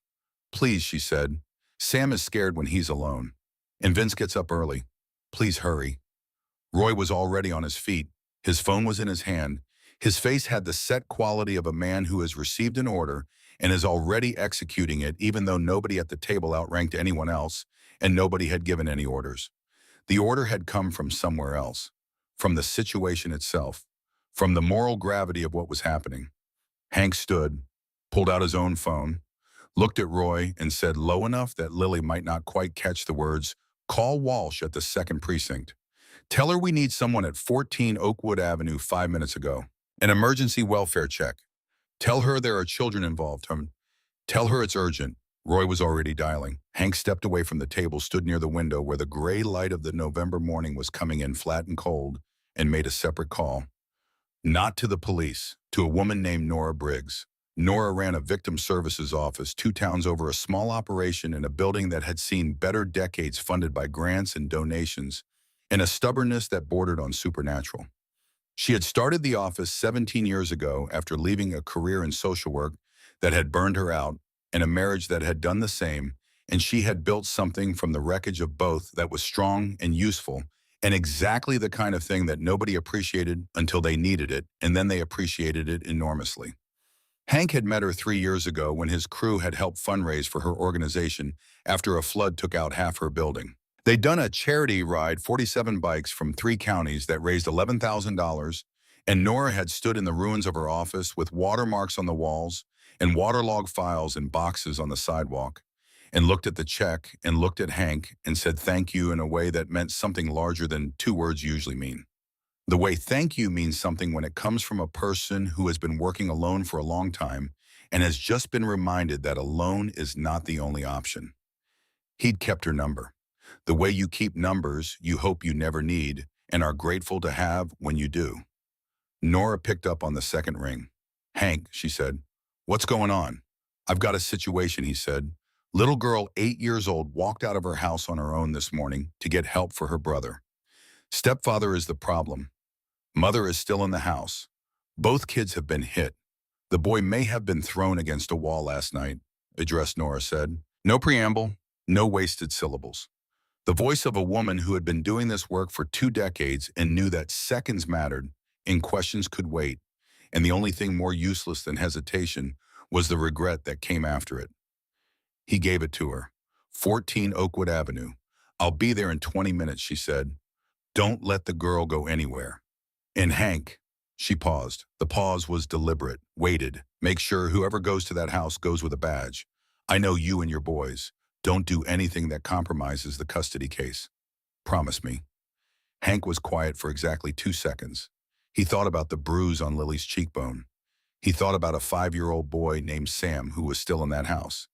Speaker 1: Please, she said. Sam is scared when he's alone. And Vince gets up early. Please hurry. Roy was already on his feet. His phone was in his hand. His face had the set quality of a man who has received an order and is already executing it, even though nobody at the table outranked anyone else and nobody had given any orders. The order had come from somewhere else, from the situation itself, from the moral gravity of what was happening. Hank stood, pulled out his own phone, looked at Roy, and said low enough that Lily might not quite catch the words, "Call Walsh at the 2nd Precinct. Tell her we need someone at 14 Oakwood Avenue 5 minutes ago. An emergency welfare check. Tell her there are children involved. Tell her it's urgent." Roy was already dialing. Hank stepped away from the table, stood near the window where the gray light of the November morning was coming in flat and cold, and made a separate call. Not to the police, to a woman named Nora Briggs. Nora ran a victim services office 2 towns over, a small operation in a building that had seen better decades funded by grants and donations, and a stubbornness that bordered on supernatural. She had started the office 17 years ago after leaving a career in social work that had burned her out and a marriage that had done the same, and she had built something from the wreckage of both that was strong and useful, and exactly the kind of thing that nobody appreciated until they needed it, and then they appreciated it enormously. Hank had met her 3 years ago when his crew had helped fundraise for her organization after a flood took out half her building. They'd done a charity ride, 47 bikes from 3 counties that raised $11,000, and Nora had stood in the ruins of her office with watermarks on the walls and waterlogged files in boxes on the sidewalk, and looked at the check and looked at Hank and said thank you in a way that meant something larger than 2 words usually mean. The way thank you means something when it comes from a person who has been working alone for a long time and has just been reminded that alone is not the only option. He'd kept her number. The way you keep numbers you hope you never need, and are grateful to have when you do. Nora picked up on the second ring. Hank, she said, what's going on? I've got a situation, he said. Little girl, 8 years old, walked out of her house on her own this morning to get help for her brother. Stepfather is the problem. Mother is still in the house. Both kids have been hit. The boy may have been thrown against a wall last night, addressed Nora said. No preamble, no wasted syllables. The voice of a woman who had been doing this work for 2 decades and knew that seconds mattered and questions could wait, and the only thing more useless than hesitation was the regret that came after it. He gave it to her. 14 Oakwood Avenue. I'll be there in 20 minutes, she said. Don't let the girl go anywhere. And Hank, she paused. The pause was deliberate, waited. Make sure whoever goes to that house goes with a badge. I know you and your boys. Don't do anything that compromises the custody case. Promise me. Hank was quiet for exactly 2 seconds. He thought about the bruise on Lily's cheekbone. He thought about a 5-year-old boy named Sam who was still in that house.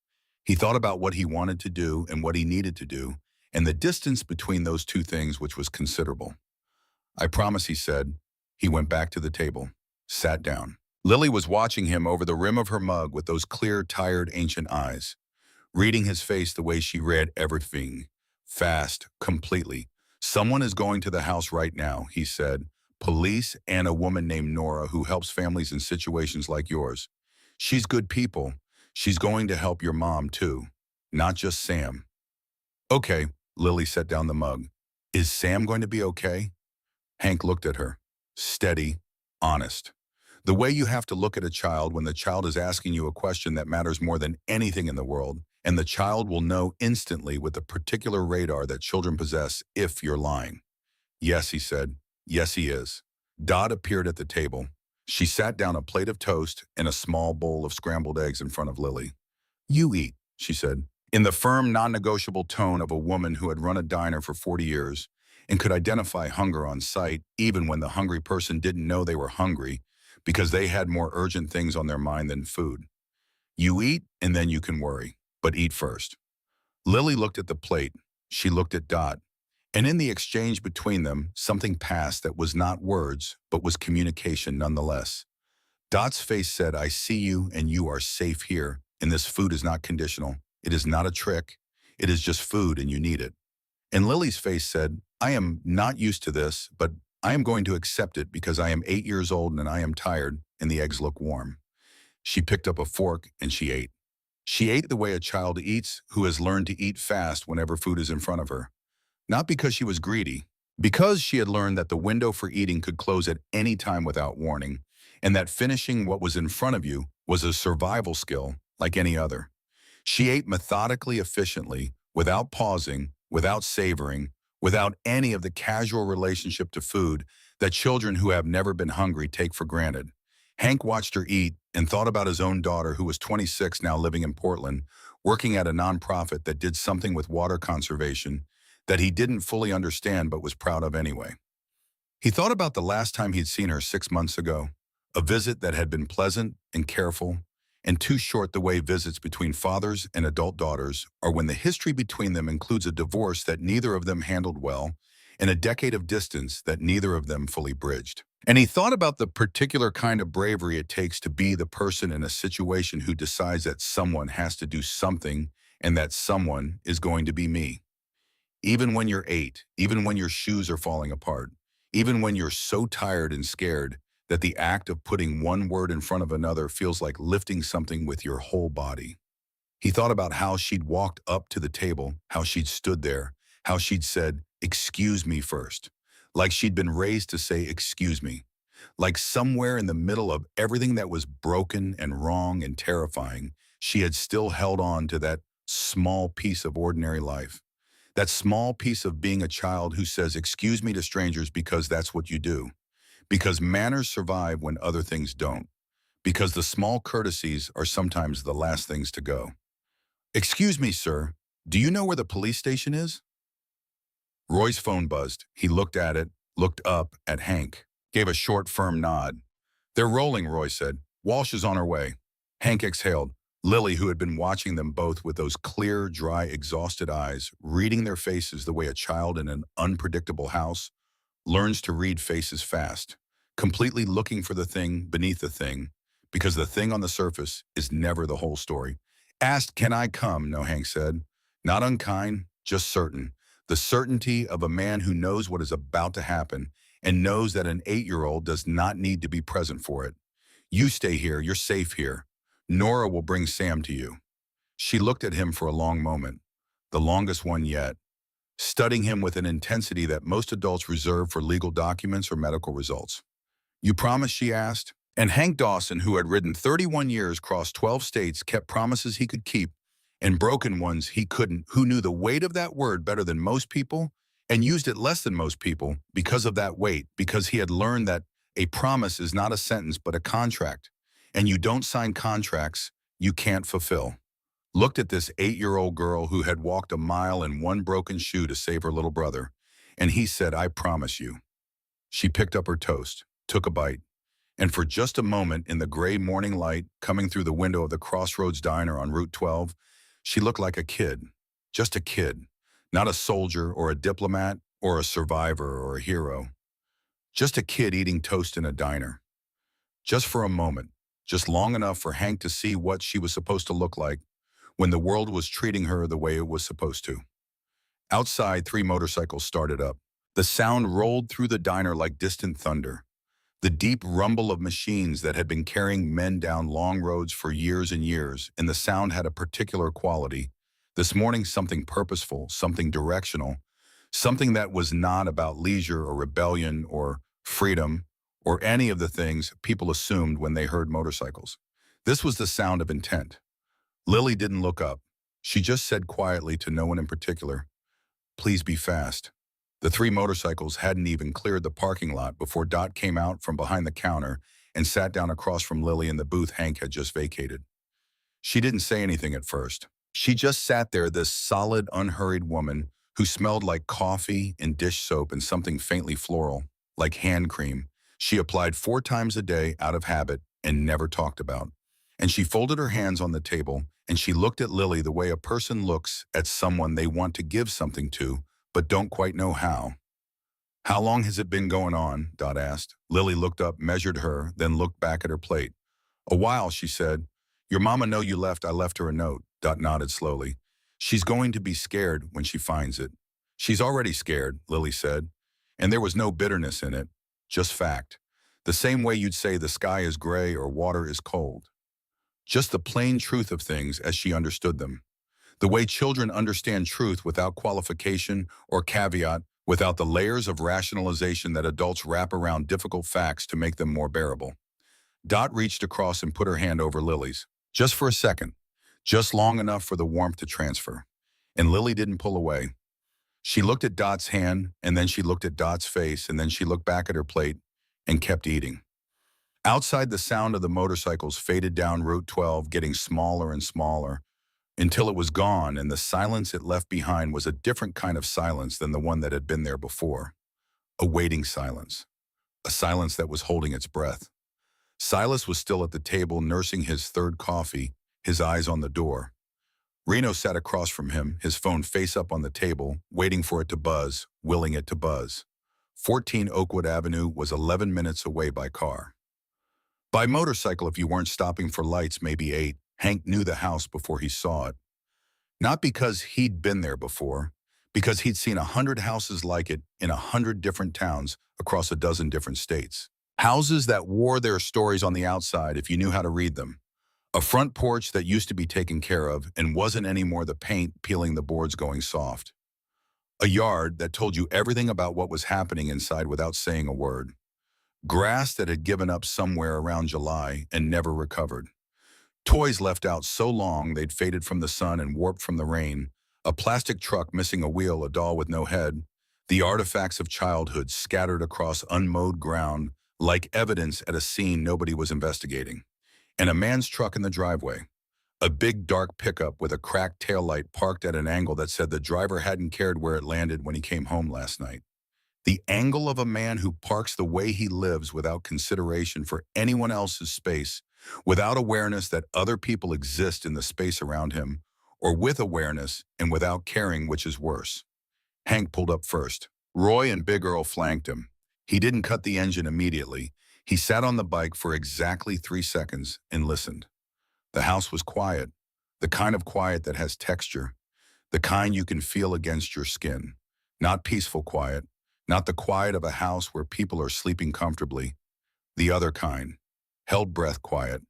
Speaker 1: He thought about what he wanted to do and what he needed to do, and the distance between those two things, which was considerable. I promise, he said. He went back to the table, sat down. Lily was watching him over the rim of her mug with those clear, tired, ancient eyes, reading his face the way she read everything, fast, completely. Someone is going to the house right now, he said. Police and a woman named Nora who helps families in situations like yours. She's good people. She's going to help your mom too, not just Sam. Okay, Lily set down the mug. Is Sam going to be okay? Hank looked at her. Steady, honest. The way you have to look at a child when the child is asking you a question that matters more than anything in the world, and the child will know instantly with the particular radar that children possess if you're lying. Yes, he said. Yes, he is. Dot appeared at the table. She sat down a plate of toast and a small bowl of scrambled eggs in front of Lily. You eat, she said, in the firm, non-negotiable tone of a woman who had run a diner for 40 years and could identify hunger on sight even when the hungry person didn't know they were hungry because they had more urgent things on their mind than food. You eat and then you can worry, but eat first. Lily looked at the plate. She looked at Dot. And in the exchange between them, something passed that was not words, but was communication nonetheless. Dot's face said, I see you and you are safe here, and this food is not conditional. It is not a trick. It is just food and you need it. And Lily's face said, I am not used to this, but I am going to accept it because I am 8 years old and I am tired, and the eggs look warm. She picked up a fork and she ate. She ate the way a child eats who has learned to eat fast whenever food is in front of her. Not because she was greedy, because she had learned that the window for eating could close at any time without warning, and that finishing what was in front of you was a survival skill like any other. She ate methodically, efficiently, without pausing, without savoring, without any of the casual relationship to food that children who have never been hungry take for granted. Hank watched her eat and thought about his own daughter, who was 26 now, living in Portland, working at a nonprofit that did something with water conservation that he didn't fully understand but was proud of anyway. He thought about the last time he'd seen her 6 months ago, a visit that had been pleasant and careful and too short, the way visits between fathers and adult daughters are when the history between them includes a divorce that neither of them handled well and a decade of distance that neither of them fully bridged. And he thought about the particular kind of bravery it takes to be the person in a situation who decides that someone has to do something and that someone is going to be me. Even when you're 8, even when your shoes are falling apart, even when you're so tired and scared that the act of putting one word in front of another feels like lifting something with your whole body. He thought about how she'd walked up to the table, how she'd stood there, how she'd said, "Excuse me" first, like she'd been raised to say, "Excuse me." Like somewhere in the middle of everything that was broken and wrong and terrifying, she had still held on to that small piece of ordinary life. That small piece of being a child who says, "Excuse me" to strangers because that's what you do. Because manners survive when other things don't. Because the small courtesies are sometimes the last things to go. "Excuse me, sir. Do you know where the police station is?" Roy's phone buzzed. He looked at it, looked up at Hank, gave a short, firm nod. "They're rolling," Roy said. "Walsh is on her way." Hank exhaled. Lily, who had been watching them both with those clear, dry, exhausted eyes, reading their faces the way a child in an unpredictable house, learns to read faces fast, completely looking for the thing beneath the thing, because the thing on the surface is never the whole story. Asked, "Can I come?" No, Hank said. Not unkind, just certain. The certainty of a man who knows what is about to happen and knows that an 8-year-old does not need to be present for it. You stay here, you're safe here. Nora will bring Sam to you. She looked at him for a long moment, the longest one yet, studying him with an intensity that most adults reserve for legal documents or medical results. You promise, she asked? And Hank Dawson, who had ridden 31 years across 12 states, kept promises he could keep and broken ones he couldn't, who knew the weight of that word better than most people and used it less than most people because of that weight, because he had learned that a promise is not a sentence but a contract, and you don't sign contracts you can't fulfill. Looked at this 8-year-old girl who had walked a mile in one broken shoe to save her little brother, and he said, "I promise you." She picked up her toast, took a bite, and for just a moment in the gray morning light coming through the window of the Crossroads Diner on Route 12, she looked like a kid, just a kid, not a soldier or a diplomat or a survivor or a hero, just a kid eating toast in a diner. Just for a moment, just long enough for Hank to see what she was supposed to look like when the world was treating her the way it was supposed to. Outside, 3 motorcycles started up. The sound rolled through the diner like distant thunder. The deep rumble of machines that had been carrying men down long roads for years and years, and the sound had a particular quality. This morning, something purposeful, something directional, something that was not about leisure or rebellion or freedom or any of the things people assumed when they heard motorcycles. This was the sound of intent. Lily didn't look up. She just said quietly to no one in particular, "Please be fast." The 3 motorcycles hadn't even cleared the parking lot before Dot came out from behind the counter and sat down across from Lily in the booth Hank had just vacated. She didn't say anything at first. She just sat there, this solid, unhurried woman who smelled like coffee and dish soap and something faintly floral, like hand cream. She applied 4 times a day out of habit and never talked about. And she folded her hands on the table and she looked at Lily the way a person looks at someone they want to give something to, but don't quite know how. "How long has it been going on?" Dot asked. Lily looked up, measured her, then looked back at her plate. "A while," she said. "Your mama know you left. I left her a note." Dot nodded slowly. "She's going to be scared when she finds it." "She's already scared," Lily said. And there was no bitterness in it, just fact. The same way you'd say the sky is gray or water is cold. Just the plain truth of things as she understood them. The way children understand truth without qualification or caveat, without the layers of rationalization that adults wrap around difficult facts to make them more bearable. Dot reached across and put her hand over Lily's. Just for a second. Just long enough for the warmth to transfer. And Lily didn't pull away. She looked at Dot's hand, and then she looked at Dot's face, and then she looked back at her plate and kept eating. Outside, the sound of the motorcycles faded down Route 12, getting smaller and smaller, until it was gone, and the silence it left behind was a different kind of silence than the one that had been there before. A waiting silence. A silence that was holding its breath. Silas was still at the table nursing his 3rd coffee, his eyes on the door. Reno sat across from him, his phone face up on the table, waiting for it to buzz, willing it to buzz. 14 Oakwood Avenue was 11 minutes away by car. By motorcycle, if you weren't stopping for lights, maybe 8. Hank knew the house before he saw it. Not because he'd been there before, because he'd seen 100 houses like it in 100 different towns across a dozen different states. Houses that wore their stories on the outside if you knew how to read them. A front porch that used to be taken care of and wasn't anymore the paint peeling the boards going soft. A yard that told you everything about what was happening inside without saying a word. Grass that had given up somewhere around July and never recovered. Toys left out so long they'd faded from the sun and warped from the rain. A plastic truck missing a wheel, a doll with no head. The artifacts of childhood scattered across unmowed ground like evidence at a scene nobody was investigating. And a man's truck in the driveway. A big dark pickup with a cracked taillight parked at an angle that said the driver hadn't cared where it landed when he came home last night. The angle of a man who parks the way he lives without consideration for anyone else's space, without awareness that other people exist in the space around him, or with awareness and without caring which is worse. Hank pulled up first. Roy and Big Earl flanked him. He didn't cut the engine immediately. He sat on the bike for exactly 3 seconds and listened. The house was quiet, the kind of quiet that has texture, the kind you can feel against your skin. Not peaceful quiet, not the quiet of a house where people are sleeping comfortably. The other kind, held breath quiet.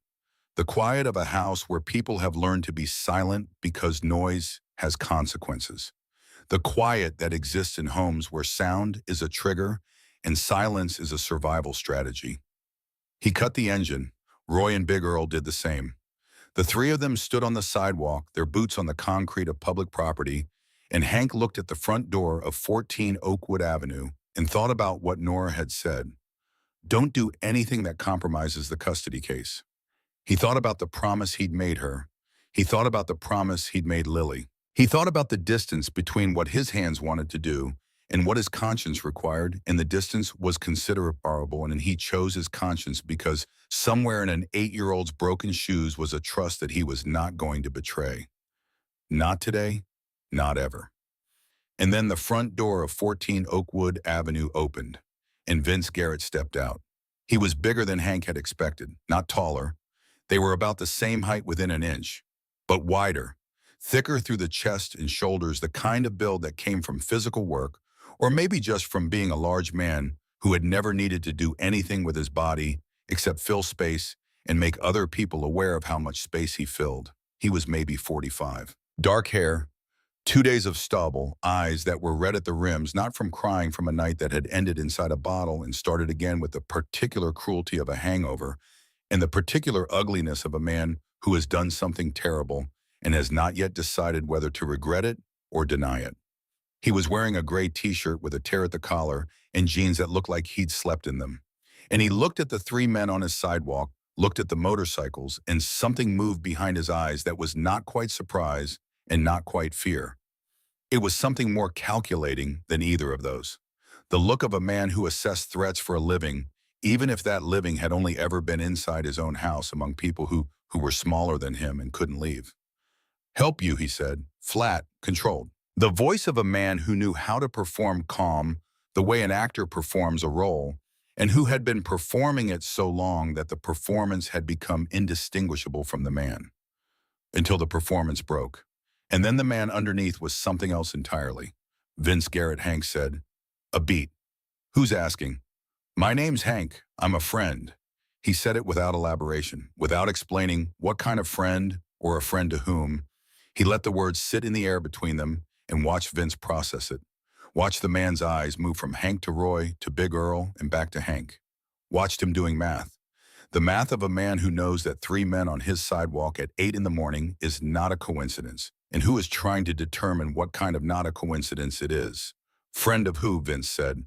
Speaker 1: The quiet of a house where people have learned to be silent because noise has consequences. The quiet that exists in homes where sound is a trigger and silence is a survival strategy. He cut the engine. Roy and Big Earl did the same. The three of them stood on the sidewalk, their boots on the concrete of public property, and Hank looked at the front door of 14 Oakwood Avenue and thought about what Nora had said. Don't do anything that compromises the custody case. He thought about the promise he'd made her. He thought about the promise he'd made Lily. He thought about the distance between what his hands wanted to do and what his conscience required, and the distance was considerable, and he chose his conscience because somewhere in an 8-year-old's broken shoes was a trust that he was not going to betray. Not today, not ever. And then the front door of 14 Oakwood Avenue opened, and Vince Garrett stepped out. He was bigger than Hank had expected, not taller. They were about the same height within an inch, but wider, thicker through the chest and shoulders, the kind of build that came from physical work, or maybe just from being a large man who had never needed to do anything with his body except fill space and make other people aware of how much space he filled. He was maybe 45. Dark hair, 2 days of stubble, eyes that were red at the rims, not from crying from a night that had ended inside a bottle and started again with the particular cruelty of a hangover, and the particular ugliness of a man who has done something terrible and has not yet decided whether to regret it or deny it. He was wearing a gray t-shirt with a tear at the collar and jeans that looked like he'd slept in them. And he looked at the three men on his sidewalk, looked at the motorcycles, and something moved behind his eyes that was not quite surprise and not quite fear. It was something more calculating than either of those. The look of a man who assessed threats for a living, even if that living had only ever been inside his own house among people who were smaller than him and couldn't leave. Help you, he said, flat, controlled. The voice of a man who knew how to perform calm the way an actor performs a role, and who had been performing it so long that the performance had become indistinguishable from the man. Until the performance broke. And then the man underneath was something else entirely. Vince Garrett, Hank said. A beat. Who's asking? My name's Hank. I'm a friend. He said it without elaboration, without explaining what kind of friend or a friend to whom. He let the words sit in the air between them and watched Vince process it. Watched the man's eyes move from Hank to Roy to Big Earl and back to Hank. Watched him doing math. The math of a man who knows that three men on his sidewalk at 8 in the morning is not a coincidence, and who is trying to determine what kind of not a coincidence it is. Friend of who, Vince said.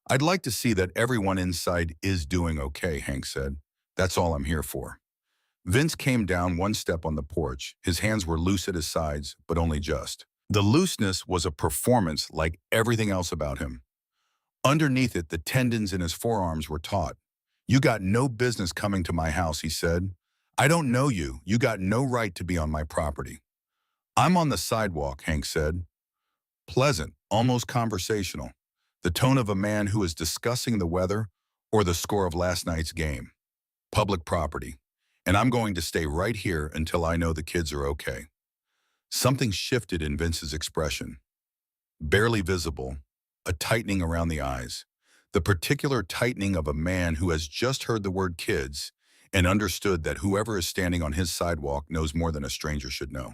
Speaker 1: I'd like to see that everyone inside is doing okay, Hank said. That's all I'm here for. Vince came down one step on the porch. His hands were loose at his sides, but only just. The looseness was a performance like everything else about him. Underneath it, the tendons in his forearms were taut. You got no business coming to my house, he said. I don't know you. You got no right to be on my property. I'm on the sidewalk, Hank said. Pleasant, almost conversational. The tone of a man who is discussing the weather or the score of last night's game. Public property. And I'm going to stay right here until I know the kids are okay. Something shifted in Vince's expression. Barely visible, a tightening around the eyes. The particular tightening of a man who has just heard the word kids and understood that whoever is standing on his sidewalk knows more than a stranger should know.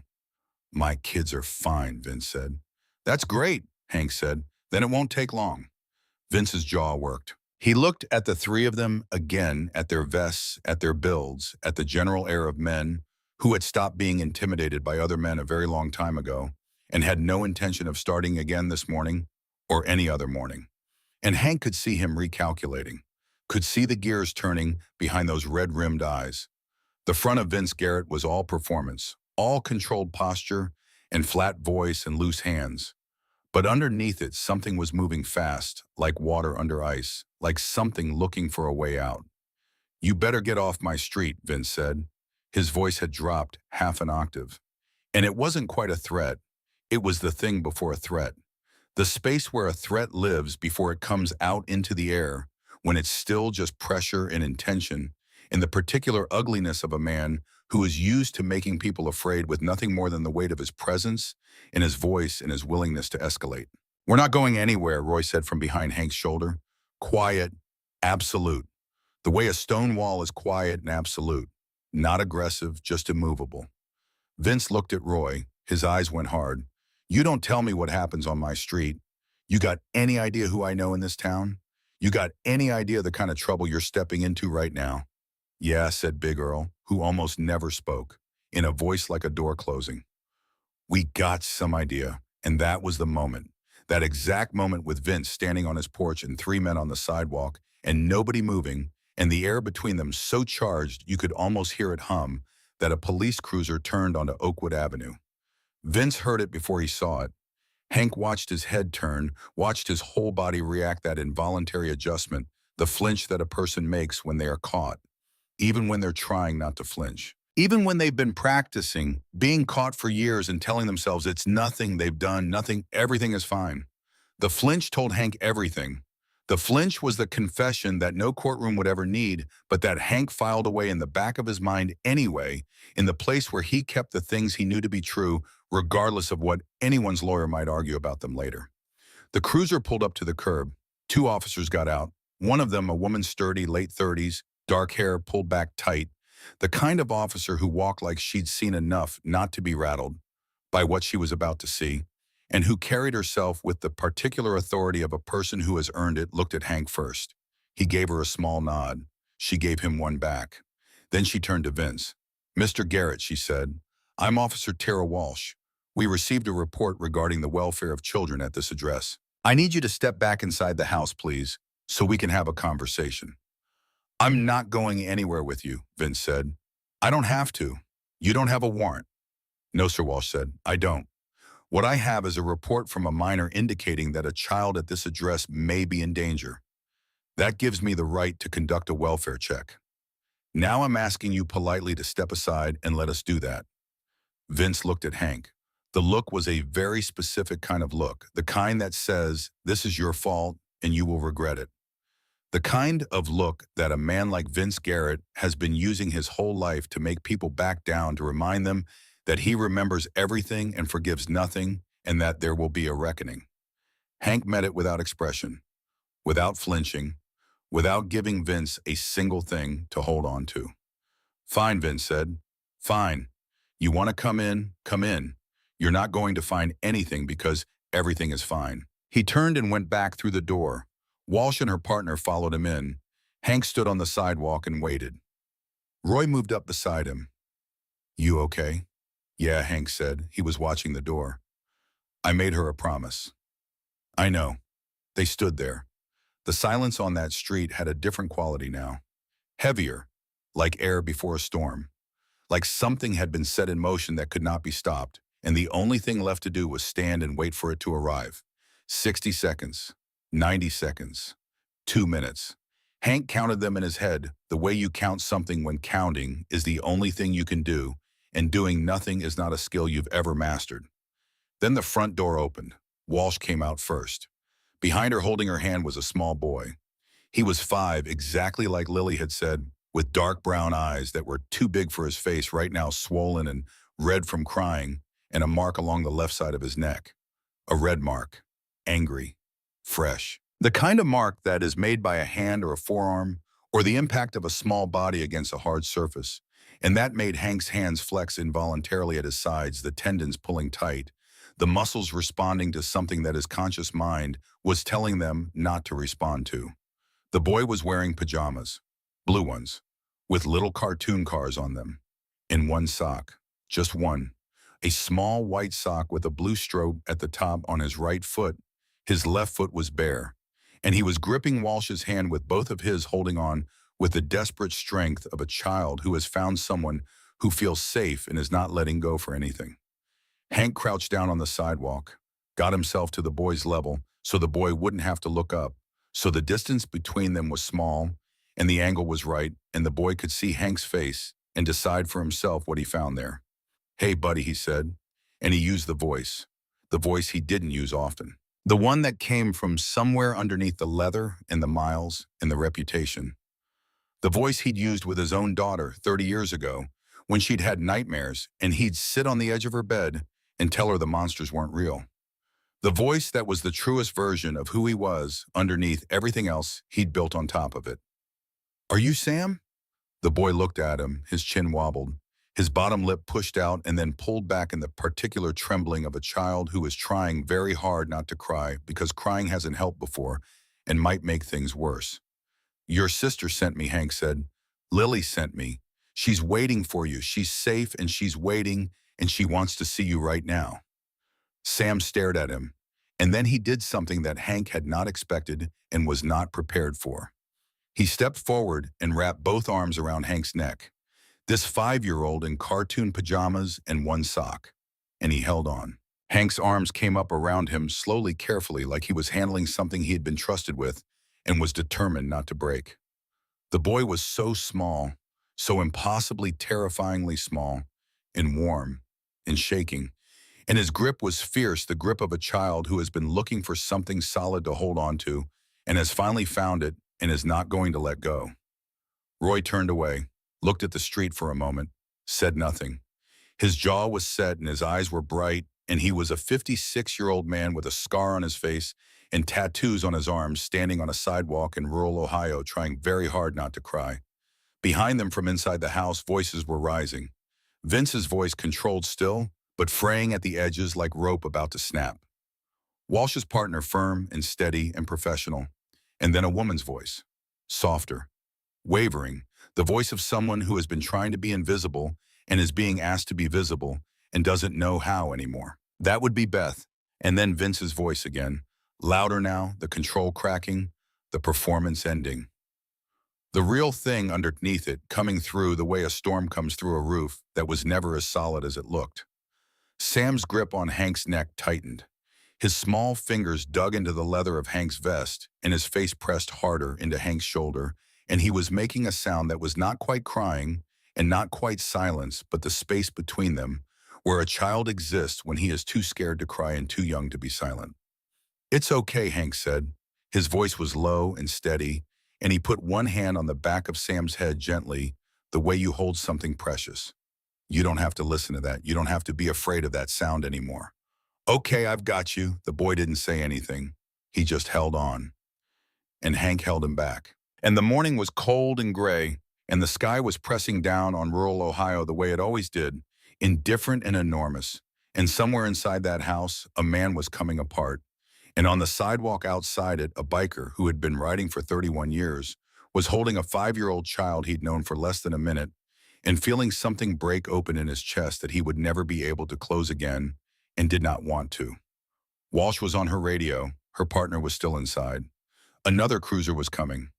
Speaker 1: My kids are fine, Vince said. That's great, Hank said. Then it won't take long. Vince's jaw worked. He looked at the three of them again, at their vests, at their builds, at the general air of men who had stopped being intimidated by other men a very long time ago and had no intention of starting again this morning or any other morning. And Hank could see him recalculating, could see the gears turning behind those red-rimmed eyes. The front of Vince Garrett was all performance, all controlled posture and flat voice and loose hands. But underneath it, something was moving fast, like water under ice, like something looking for a way out. You better get off my street, Vince said. His voice had dropped half an octave. And it wasn't quite a threat. It was the thing before a threat. The space where a threat lives before it comes out into the air, when it's still just pressure and intention, and the particular ugliness of a man who is used to making people afraid with nothing more than the weight of his presence and his voice and his willingness to escalate. "We're not going anywhere," Roy said from behind Hank's shoulder. "Quiet, absolute. The way a stone wall is quiet and absolute. Not aggressive, just immovable." Vince looked at Roy. His eyes went hard. "You don't tell me what happens on my street. You got any idea who I know in this town? You got any idea the kind of trouble you're stepping into right now?" "Yeah," said Big Earl, who almost never spoke, in a voice like a door closing. "We got some idea." And that was the moment. That exact moment with Vince standing on his porch and three men on the sidewalk and nobody moving, and the air between them so charged you could almost hear it hum, that a police cruiser turned onto Oakwood Avenue. Vince heard it before he saw it. Hank watched his head turn, watched his whole body react, that involuntary adjustment, the flinch that a person makes when they are caught, even when they're trying not to flinch. Even when they've been practicing, being caught for years and telling themselves it's nothing, they've done nothing, everything is fine. The flinch told Hank everything. The flinch was the confession that no courtroom would ever need, but that Hank filed away in the back of his mind anyway, in the place where he kept the things he knew to be true, regardless of what anyone's lawyer might argue about them later. The cruiser pulled up to the curb. Two officers got out. One of them, a woman sturdy, late 30s, dark hair pulled back tight, the kind of officer who walked like she'd seen enough not to be rattled by what she was about to see, and who carried herself with the particular authority of a person who has earned it, looked at Hank first. He gave her a small nod. She gave him one back. Then she turned to Vince. "Mr. Garrett," she said, "I'm Officer Tara Walsh. We received a report regarding the welfare of children at this address. I need you to step back inside the house, please, so we can have a conversation." "I'm not going anywhere with you," Vince said. "I don't have to. You don't have a warrant." "No, Sir," Walsh said, "I don't. What I have is a report from a minor indicating that a child at this address may be in danger. That gives me the right to conduct a welfare check. Now I'm asking you politely to step aside and let us do that." Vince looked at Hank. The look was a very specific kind of look, the kind that says, "This is your fault and you will regret it." The kind of look that a man like Vince Garrett has been using his whole life to make people back down, to remind them that he remembers everything and forgives nothing, and that there will be a reckoning. Hank met it without expression, without flinching, without giving Vince a single thing to hold on to. "Fine," Vince said. "Fine. You want to come in, come in. You're not going to find anything because everything is fine." He turned and went back through the door. Walsh and her partner followed him in. Hank stood on the sidewalk and waited. Roy moved up beside him. "You okay?" "Yeah," Hank said. He was watching the door. "I made her a promise." "I know." They stood there. The silence on that street had a different quality now. Heavier, like air before a storm. Like something had been set in motion that could not be stopped, and the only thing left to do was stand and wait for it to arrive. 60 seconds, 90 seconds, 2 minutes. Hank counted them in his head, the way you count something when counting is the only thing you can do, and doing nothing is not a skill you've ever mastered. Then the front door opened. Walsh came out first. Behind her, holding her hand, was a small boy. He was 5, exactly like Lily had said, with dark brown eyes that were too big for his face, right now swollen and red from crying, and a mark along the left side of his neck. A red mark. Angry. Fresh. The kind of mark that is made by a hand or a forearm, or the impact of a small body against a hard surface. And that made Hank's hands flex involuntarily at his sides, the tendons pulling tight, the muscles responding to something that his conscious mind was telling them not to respond to. The boy was wearing pajamas, blue ones, with little cartoon cars on them, in one sock, just one, a small white sock with a blue stroke at the top on his right foot. His left foot was bare, and he was gripping Walsh's hand with both of his, holding on with the desperate strength of a child who has found someone who feels safe and is not letting go for anything. Hank crouched down on the sidewalk, got himself to the boy's level so the boy wouldn't have to look up, so the distance between them was small and the angle was right, and the boy could see Hank's face and decide for himself what he found there. "Hey, buddy," he said, and he used the voice he didn't use often. The one that came from somewhere underneath the leather and the miles and the reputation. The voice he'd used with his own daughter 30 years ago when she'd had nightmares and he'd sit on the edge of her bed and tell her the monsters weren't real. The voice that was the truest version of who he was underneath everything else he'd built on top of it. Are you Sam? The boy looked at him, his chin wobbled, his bottom lip pushed out and then pulled back in the particular trembling of a child who is trying very hard not to cry because crying hasn't helped before and might make things worse. Your sister sent me, Hank said. Lily sent me. She's waiting for you. She's safe and she's waiting and she wants to see you right now. Sam stared at him, and then he did something that Hank had not expected and was not prepared for. He stepped forward and wrapped both arms around Hank's neck. This 5-year-old in cartoon pajamas and one sock. And he held on. Hank's arms came up around him slowly, carefully, like he was handling something he had been trusted with and was determined not to break. The boy was so small, so impossibly terrifyingly small, and warm, and shaking. And his grip was fierce, the grip of a child who has been looking for something solid to hold on to and has finally found it and is not going to let go. Roy turned away, looked at the street for a moment, said nothing. His jaw was set and his eyes were bright, and he was a 56-year-old man with a scar on his face and tattoos on his arms standing on a sidewalk in rural Ohio trying very hard not to cry. Behind them from inside the house, voices were rising. Vince's voice controlled still, but fraying at the edges like rope about to snap. Walsh's partner firm and steady and professional. And then a woman's voice, softer, wavering, the voice of someone who has been trying to be invisible and is being asked to be visible and doesn't know how anymore. That would be Beth. And then Vince's voice again, louder now, the control cracking, the performance ending. The real thing underneath it coming through the way a storm comes through a roof that was never as solid as it looked. Sam's grip on Hank's neck tightened. His small fingers dug into the leather of Hank's vest, and his face pressed harder into Hank's shoulder, and he was making a sound that was not quite crying and not quite silence, but the space between them, where a child exists when he is too scared to cry and too young to be silent. It's okay, Hank said. His voice was low and steady, and he put one hand on the back of Sam's head gently, the way you hold something precious. You don't have to listen to that. You don't have to be afraid of that sound anymore. Okay, I've got you. The boy didn't say anything. He just held on. And Hank held him back. And the morning was cold and gray, and the sky was pressing down on rural Ohio the way it always did, indifferent and enormous. And somewhere inside that house, a man was coming apart. And on the sidewalk outside it, a biker who had been riding for 31 years was holding a 5-year-old child he'd known for less than a minute and feeling something break open in his chest that he would never be able to close again and did not want to. Walsh was on her radio. Her partner was still inside. Another cruiser was coming.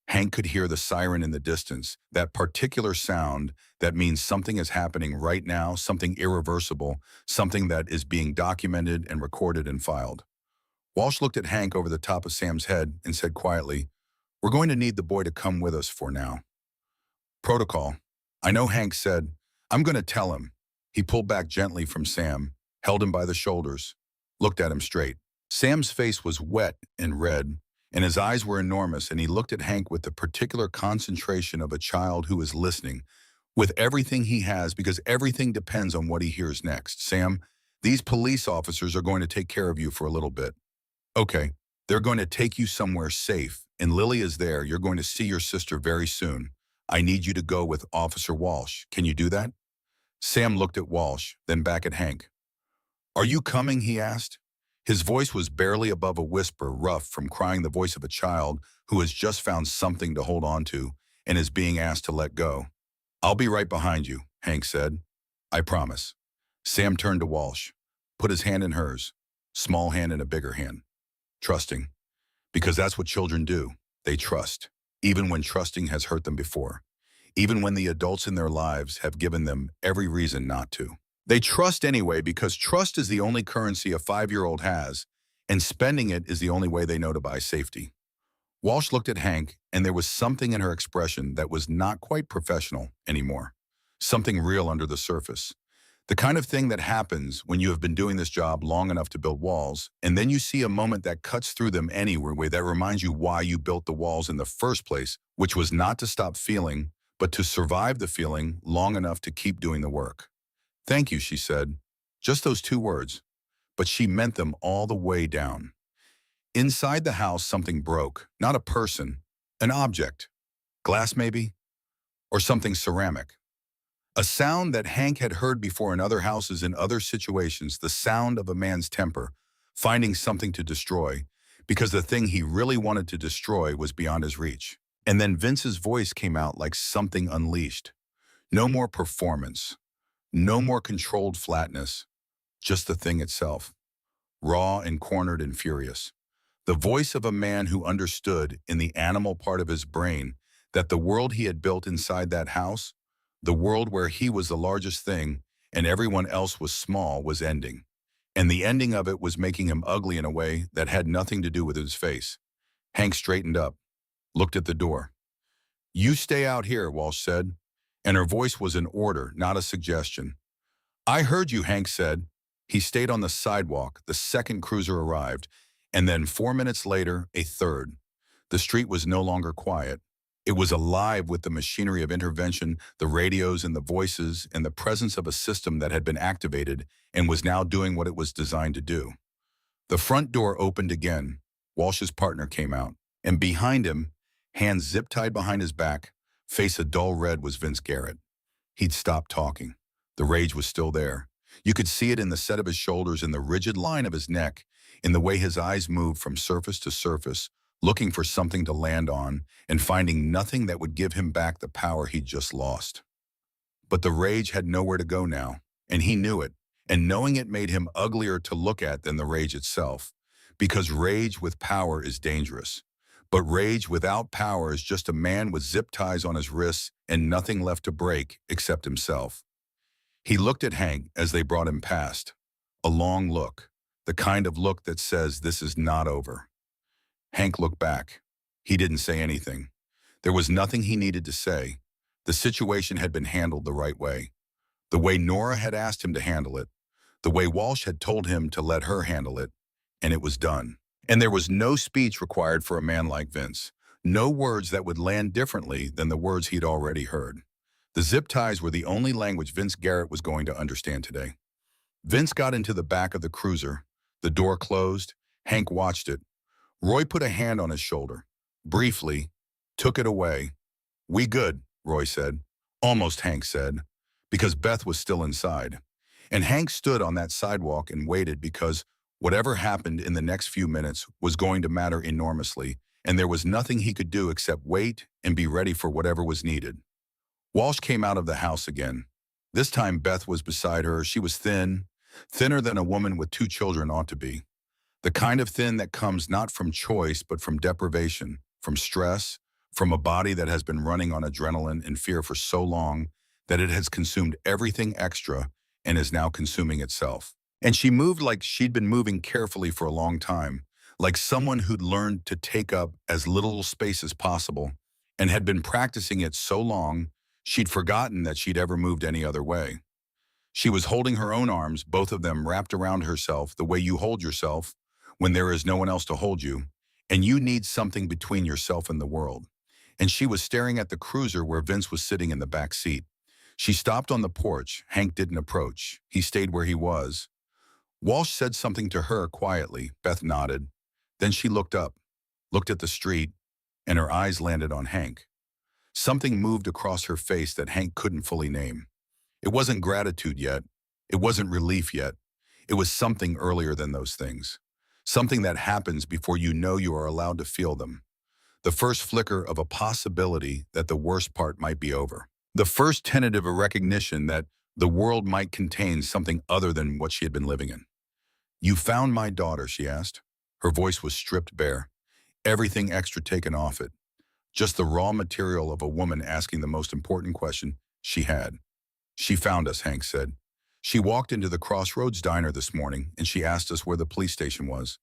Speaker 1: Hank could hear the siren in the distance, that particular sound that means something is happening right now, something irreversible, something that is being documented and recorded and filed. Walsh looked at Hank over the top of Sam's head and said quietly, "We're going to need the boy to come with us for now." Protocol. I know, Hank said. I'm going to tell him. He pulled back gently from Sam, held him by the shoulders, looked at him straight. Sam's face was wet and red, and his eyes were enormous, and he looked at Hank with the particular concentration of a child who is listening, with everything he has, because everything depends on what he hears next. Sam, these police officers are going to take care of you for a little bit. Okay, they're going to take you somewhere safe, and Lily is there. You're going to see your sister very soon. I need you to go with Officer Walsh. Can you do that? Sam looked at Walsh, then back at Hank. Are you coming? He asked. His voice was barely above a whisper, rough from crying, the voice of a child who has just found something to hold on to and is being asked to let go. I'll be right behind you, Hank said. I promise. Sam turned to Walsh, put his hand in hers, small hand in a bigger hand. Trusting. Because that's what children do. They trust. Even when trusting has hurt them before. Even when the adults in their lives have given them every reason not to. They trust anyway because trust is the only currency a 5-year-old has, and spending it is the only way they know to buy safety. Walsh looked at Hank, and there was something in her expression that was not quite professional anymore. Something real under the surface. The kind of thing that happens when you have been doing this job long enough to build walls, and then you see a moment that cuts through them anyway that reminds you why you built the walls in the first place, which was not to stop feeling, but to survive the feeling long enough to keep doing the work. Thank you, she said. Just those two words, but she meant them all the way down. Inside the house, something broke, not a person, an object, glass maybe, or something ceramic. A sound that Hank had heard before in other houses in other situations, the sound of a man's temper, finding something to destroy, because the thing he really wanted to destroy was beyond his reach. And then Vince's voice came out like something unleashed. No more performance, no more controlled flatness, just the thing itself, raw and cornered and furious. The voice of a man who understood in the animal part of his brain that the world he had built inside that house, the world where he was the largest thing and everyone else was small, was ending. And the ending of it was making him ugly in a way that had nothing to do with his face. Hank straightened up, looked at the door. "You stay out here," Walsh said, and her voice was an order, not a suggestion. "I heard you," Hank said. He stayed on the sidewalk. The second cruiser arrived, and then 4 minutes later, a third. The street was no longer quiet. It was alive with the machinery of intervention, the radios and the voices, and the presence of a system that had been activated and was now doing what it was designed to do. The front door opened again. Walsh's partner came out, and behind him, hands zip-tied behind his back, face a dull red, was Vince Garrett. He'd stopped talking. The rage was still there. You could see it in the set of his shoulders, in the rigid line of his neck, in the way his eyes moved from surface to surface, looking for something to land on and finding nothing that would give him back the power he'd just lost. But the rage had nowhere to go now, and he knew it, and knowing it made him uglier to look at than the rage itself, because rage with power is dangerous. But rage without power is just a man with zip ties on his wrists and nothing left to break except himself. He looked at Hank as they brought him past. A long look, the kind of look that says this is not over. Hank looked back. He didn't say anything. There was nothing he needed to say. The situation had been handled the right way. The way Nora had asked him to handle it. The way Walsh had told him to let her handle it. And it was done. And there was no speech required for a man like Vince. No words that would land differently than the words he'd already heard. The zip ties were the only language Vince Garrett was going to understand today. Vince got into the back of the cruiser. The door closed. Hank watched it. Roy put a hand on his shoulder. Briefly, took it away. "We good," Roy said. Almost, Hank said, because Beth was still inside. And Hank stood on that sidewalk and waited, because whatever happened in the next few minutes was going to matter enormously, and there was nothing he could do except wait and be ready for whatever was needed. Walsh came out of the house again. This time Beth was beside her. She was thin, thinner than a woman with 2 children ought to be. The kind of thin that comes not from choice, but from deprivation, from stress, from a body that has been running on adrenaline and fear for so long that it has consumed everything extra and is now consuming itself. And she moved like she'd been moving carefully for a long time, like someone who'd learned to take up as little space as possible and had been practicing it so long she'd forgotten that she'd ever moved any other way. She was holding her own arms, both of them wrapped around herself the way you hold yourself when there is no one else to hold you, and you need something between yourself and the world. And she was staring at the cruiser where Vince was sitting in the back seat. She stopped on the porch. Hank didn't approach. He stayed where he was. Walsh said something to her quietly. Beth nodded. Then she looked up, looked at the street, and her eyes landed on Hank. Something moved across her face that Hank couldn't fully name. It wasn't gratitude yet. It wasn't relief yet. It was something earlier than those things. Something that happens before you know you are allowed to feel them. The first flicker of a possibility that the worst part might be over. The first tentative recognition that the world might contain something other than what she had been living in. "You found my daughter?" she asked. Her voice was stripped bare. Everything extra taken off it. Just the raw material of a woman asking the most important question she had. "She found us," Hank said. "She walked into the Crossroads Diner this morning, and she asked us where the police station was."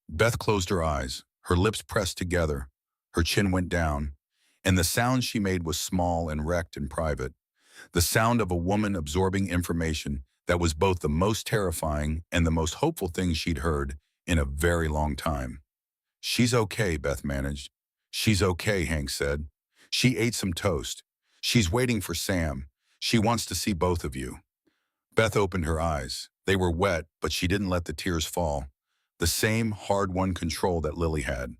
Speaker 1: Beth closed her eyes. Her lips pressed together. Her chin went down. And the sound she made was small and wrecked and private. The sound of a woman absorbing information that was both the most terrifying and the most hopeful thing she'd heard in a very long time. "She's okay," Beth managed. "She's okay," Hank said. "She ate some toast. She's waiting for Sam. She wants to see both of you." Beth opened her eyes. They were wet, but she didn't let the tears fall. The same hard-won control that Lily had.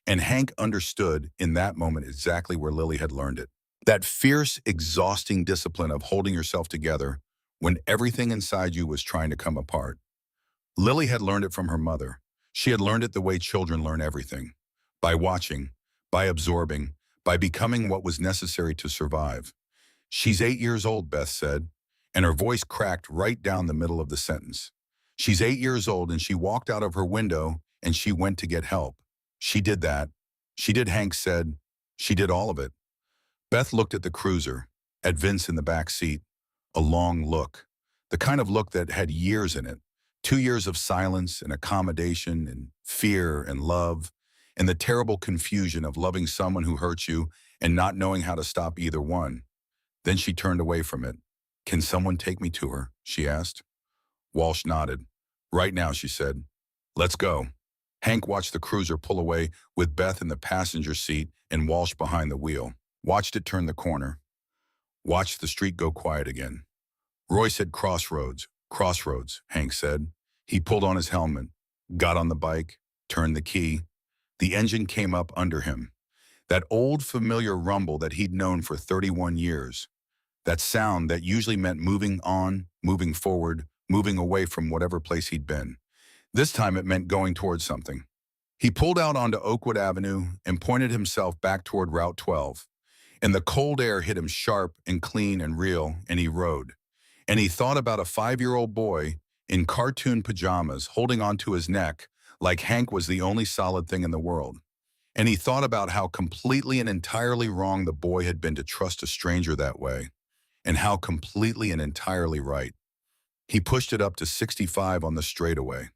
Speaker 1: And Hank understood in that moment exactly where Lily had learned it. That fierce, exhausting discipline of holding yourself together when everything inside you was trying to come apart. Lily had learned it from her mother. She had learned it the way children learn everything. By watching, by absorbing, by becoming what was necessary to survive. "She's 8 years old," Beth said, and her voice cracked right down the middle of the sentence. "She's 8 years old and she walked out of her window and she went to get help. She did that. She did," Hank said. "She did all of it." Beth looked at the cruiser, at Vince in the back seat. A long look. The kind of look that had years in it. 2 years of silence and accommodation and fear and love, and the terrible confusion of loving someone who hurts you and not knowing how to stop either one. Then she turned away from it. "Can someone take me to her?" she asked. Walsh nodded. "Right now," she said. "Let's go." Hank watched the cruiser pull away with Beth in the passenger seat and Walsh behind the wheel. Watched it turn the corner. Watched the street go quiet again. Roy said crossroads. "Crossroads," Hank said. He pulled on his helmet, got on the bike, turned the key. The engine came up under him. That old familiar rumble that he'd known for 31 years. That sound that usually meant moving on, moving forward, moving away from whatever place he'd been. This time it meant going towards something. He pulled out onto Oakwood Avenue and pointed himself back toward Route 12. And the cold air hit him sharp and clean and real, and he rode. And he thought about a 5-year-old boy in cartoon pajamas holding onto his neck like Hank was the only solid thing in the world. And he thought about how completely and entirely wrong the boy had been to trust a stranger that way, and how completely and entirely right. He pushed it up to 65 on the straightaway.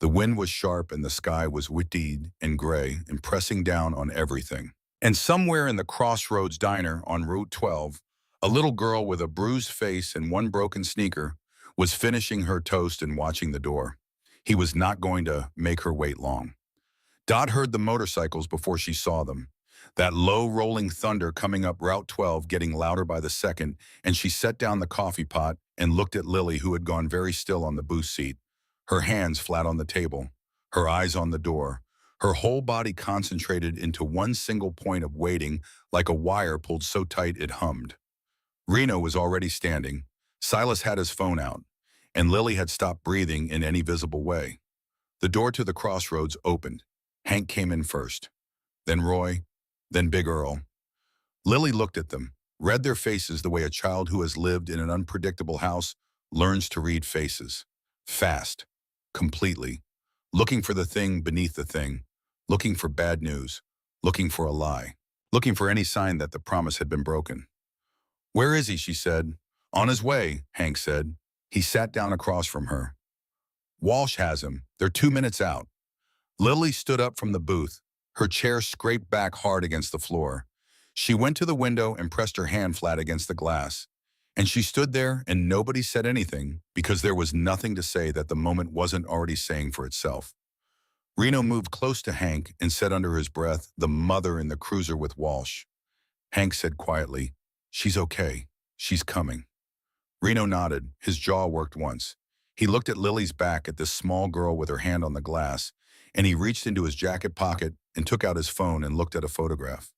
Speaker 1: The wind was sharp and the sky was wittied and gray and pressing down on everything. And somewhere in the Crossroads Diner on Route 12, a little girl with a bruised face and one broken sneaker was finishing her toast and watching the door. He was not going to make her wait long. Dot heard the motorcycles before she saw them. That low rolling thunder coming up Route 12 getting louder by the second, and she set down the coffee pot and looked at Lily, who had gone very still on the booth seat, her hands flat on the table, her eyes on the door, her whole body concentrated into one single point of waiting like a wire pulled so tight it hummed. Reno was already standing. Silas had his phone out, and Lily had stopped breathing in any visible way. The door to the Crossroads opened. Hank came in first, then Roy, then Big Earl. Lily looked at them, read their faces the way a child who has lived in an unpredictable house learns to read faces. Fast, completely, looking for the thing beneath the thing, looking for bad news, looking for a lie, looking for any sign that the promise had been broken. "Where is he?" she said. "On his way," Hank said. He sat down across from her. "Walsh has him. They're 2 minutes out." Lily stood up from the booth. Her chair scraped back hard against the floor. She went to the window and pressed her hand flat against the glass. And she stood there and nobody said anything because there was nothing to say that the moment wasn't already saying for itself. Reno moved close to Hank and said under his breath, "The mother in the cruiser with Walsh." Hank said quietly, "She's okay. She's coming." Reno nodded. His jaw worked once. He looked at Lily's back at this small girl with her hand on the glass, and he reached into his jacket pocket and took out his phone and looked at a photograph.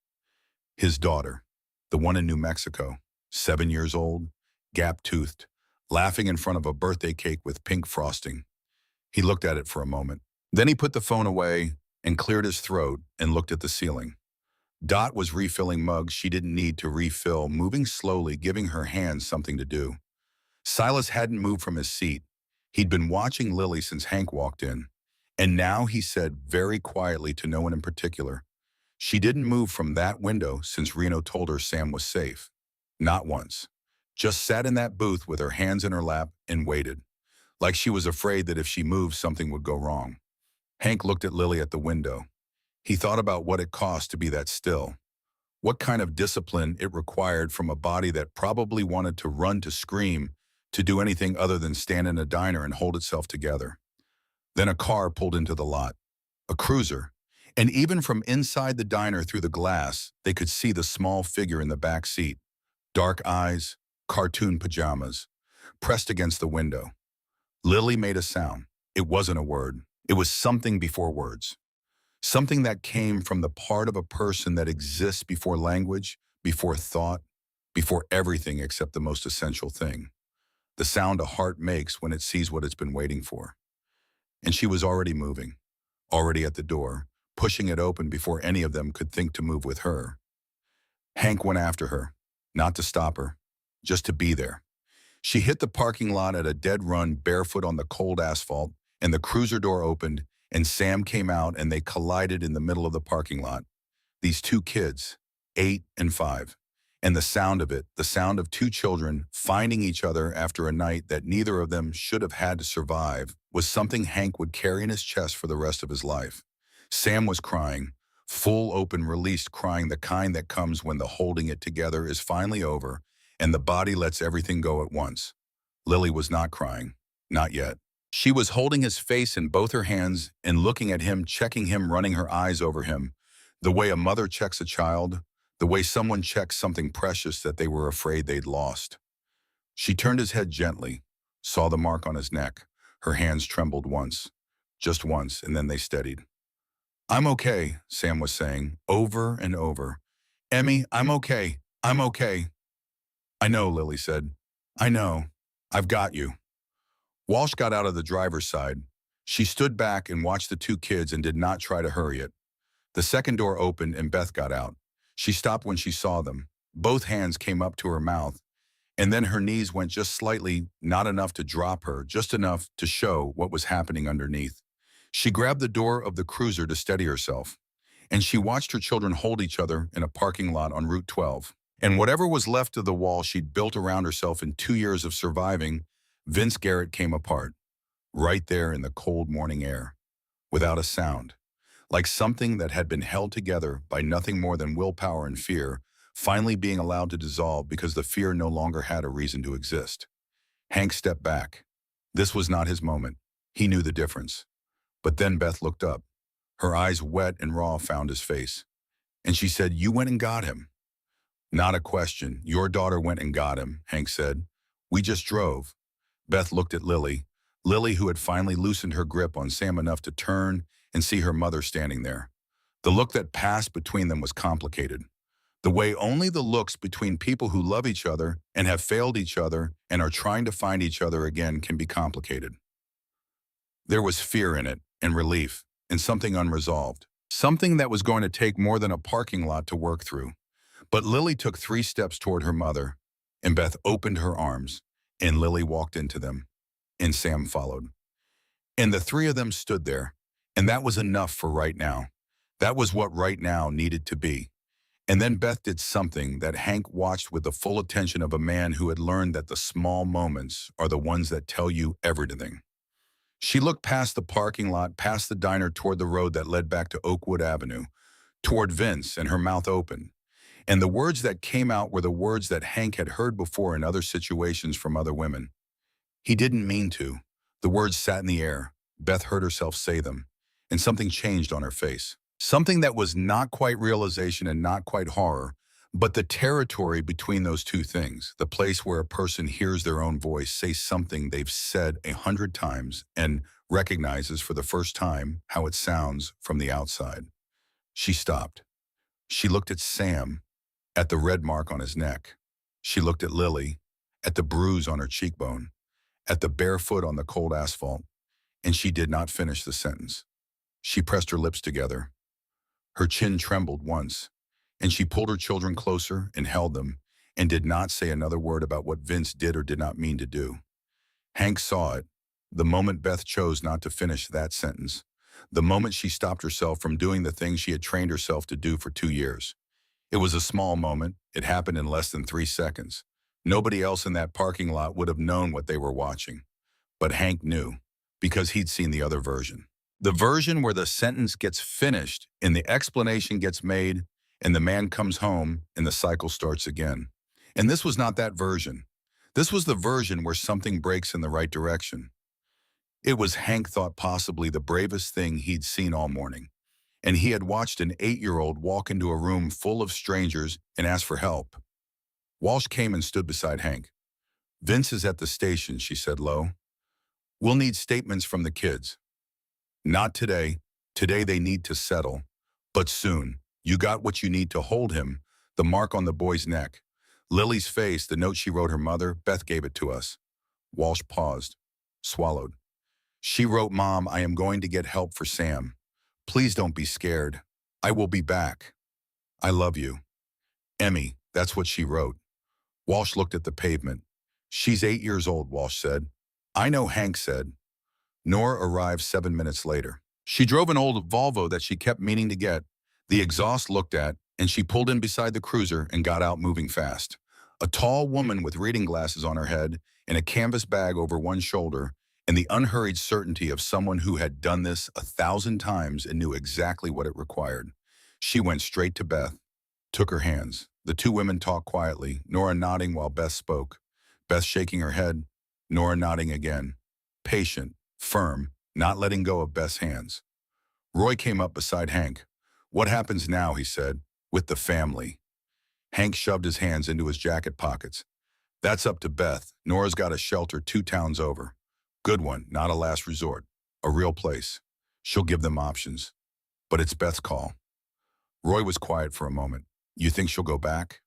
Speaker 1: His daughter, the one in New Mexico, 7 years old, gap-toothed, laughing in front of a birthday cake with pink frosting. He looked at it for a moment. Then he put the phone away and cleared his throat and looked at the ceiling. Dot was refilling mugs she didn't need to refill, moving slowly, giving her hands something to do. Silas hadn't moved from his seat. He'd been watching Lily since Hank walked in. And now he said very quietly to no one in particular, "She didn't move from that window since Reno told her Sam was safe. Not once. Just sat in that booth with her hands in her lap and waited, like she was afraid that if she moved, something would go wrong." Hank looked at Lily at the window. He thought about what it cost to be that still. What kind of discipline it required from a body that probably wanted to run to scream to do anything other than stand in a diner and hold itself together. Then a car pulled into the lot, a cruiser, and even from inside the diner through the glass, they could see the small figure in the back seat, dark eyes, cartoon pajamas, pressed against the window. Lily made a sound. It wasn't a word. It was something before words. Something that came from the part of a person that exists before language, before thought, before everything except the most essential thing. The sound a heart makes when it sees what it's been waiting for. And she was already moving, already at the door, pushing it open before any of them could think to move with her. Hank went after her, not to stop her, just to be there. She hit the parking lot at a dead run, barefoot on the cold asphalt, and the cruiser door opened, and Sam came out, and they collided in the middle of the parking lot. These two kids, 8 and 5. And the sound of it, the sound of two children finding each other after a night that neither of them should have had to survive, was something Hank would carry in his chest for the rest of his life. Sam was crying, full open released crying, the kind that comes when the holding it together is finally over and the body lets everything go at once. Lily was not crying, not yet. She was holding his face in both her hands and looking at him, checking him, running her eyes over him, the way a mother checks a child, the way someone checks something precious that they were afraid they'd lost. She turned his head gently, saw the mark on his neck. Her hands trembled once, just once, and then they steadied. "I'm okay," Sam was saying, over and over. "Emmy, I'm okay. I'm okay." "I know," Lily said. "I know. I've got you." Walsh got out of the driver's side. She stood back and watched the two kids and did not try to hurry it. The second door opened and Beth got out. She stopped when she saw them. Both hands came up to her mouth, and then her knees went just slightly, not enough to drop her, just enough to show what was happening underneath. She grabbed the door of the cruiser to steady herself, and she watched her children hold each other in a parking lot on Route 12. And whatever was left of the wall she'd built around herself in 2 years of surviving, Vince Garrett came apart, right there in the cold morning air, without a sound, like something that had been held together by nothing more than willpower and fear, finally being allowed to dissolve because the fear no longer had a reason to exist. Hank stepped back. This was not his moment. He knew the difference. But then Beth looked up. Her eyes, wet and raw, found his face. And she said, "You went and got him." "Not a question. Your daughter went and got him," Hank said. "We just drove." Beth looked at Lily, Lily who had finally loosened her grip on Sam enough to turn and see her mother standing there. The look that passed between them was complicated. The way only the looks between people who love each other and have failed each other and are trying to find each other again can be complicated. There was fear in it, and relief, and something unresolved. Something that was going to take more than a parking lot to work through. But Lily took 3 steps toward her mother, and Beth opened her arms, and Lily walked into them, and Sam followed. And the 3 of them stood there, and that was enough for right now. That was what right now needed to be. And then Beth did something that Hank watched with the full attention of a man who had learned that the small moments are the ones that tell you everything. She looked past the parking lot, past the diner, toward the road that led back to Oakwood Avenue, toward Vince, and her mouth open. And the words that came out were the words that Hank had heard before in other situations from other women. He didn't mean to. The words sat in the air. Beth heard herself say them, and something changed on her face. Something that was not quite realization and not quite horror, but the territory between those two things, the place where a person hears their own voice say something they've said 100 times and recognizes for the first time how it sounds from the outside. She stopped. She looked at Sam, at the red mark on his neck. She looked at Lily, at the bruise on her cheekbone, at the bare foot on the cold asphalt, and she did not finish the sentence. She pressed her lips together. Her chin trembled once, and she pulled her children closer and held them, and did not say another word about what Vince did or did not mean to do. Hank saw it, the moment Beth chose not to finish that sentence, the moment she stopped herself from doing the things she had trained herself to do for 2 years. It was a small moment. It happened in less than 3 seconds. Nobody else in that parking lot would have known what they were watching. But Hank knew, because he'd seen the other version. The version where the sentence gets finished and the explanation gets made and the man comes home and the cycle starts again. And this was not that version. This was the version where something breaks in the right direction. It was, Hank thought, possibly the bravest thing he'd seen all morning. And he had watched an 8-year-old walk into a room full of strangers and ask for help. Walsh came and stood beside Hank. "Vince is at the station," she said low. "We'll need statements from the kids." "Not today. Today they need to settle. But soon. You got what you need to hold him." The mark on the boy's neck. Lily's face, the note she wrote her mother. "Beth gave it to us." Walsh paused, swallowed. "She wrote, 'Mom, I am going to get help for Sam. Please don't be scared. I will be back. I love you. Emmy.'" That's what she wrote. Walsh looked at the pavement. "She's 8 years old," Walsh said. "I know," Hank said. Nora arrived 7 minutes later. She drove an old Volvo that she kept meaning to get. The exhaust looked at, and she pulled in beside the cruiser and got out, moving fast. A tall woman with reading glasses on her head and a canvas bag over one shoulder, and the unhurried certainty of someone who had done this 1,000 times and knew exactly what it required. She went straight to Beth, took her hands. The two women talked quietly, Nora nodding while Beth spoke. Beth shaking her head, Nora nodding again. Patient, firm, not letting go of Beth's hands. Roy came up beside Hank. "What happens now?" he said. "With the family." Hank shoved his hands into his jacket pockets. "That's up to Beth. Nora's got a shelter 2 towns over. Good one, not a last resort. A real place. She'll give them options. But it's Beth's call." Roy was quiet for a moment. "You think she'll go back?"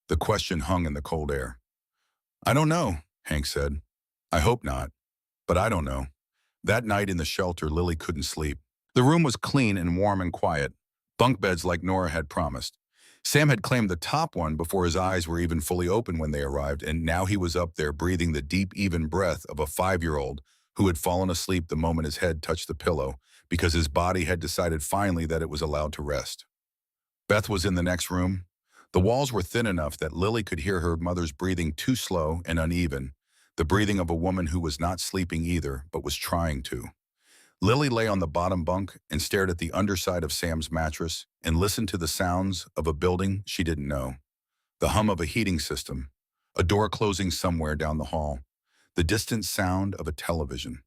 Speaker 1: The question hung in the cold air. "I don't know," Hank said. "I hope not. But I don't know." That night in the shelter, Lily couldn't sleep. The room was clean and warm and quiet. Bunk beds like Nora had promised. Sam had claimed the top one before his eyes were even fully open when they arrived, and now he was up there breathing the deep, even breath of a 5-year-old who had fallen asleep the moment his head touched the pillow because his body had decided finally that it was allowed to rest. Beth was in the next room. The walls were thin enough that Lily could hear her mother's breathing, too slow and uneven, the breathing of a woman who was not sleeping either, but was trying to. Lily lay on the bottom bunk and stared at the underside of Sam's mattress and listened to the sounds of a building she didn't know. The hum of a heating system, a door closing somewhere down the hall, the distant sound of a television.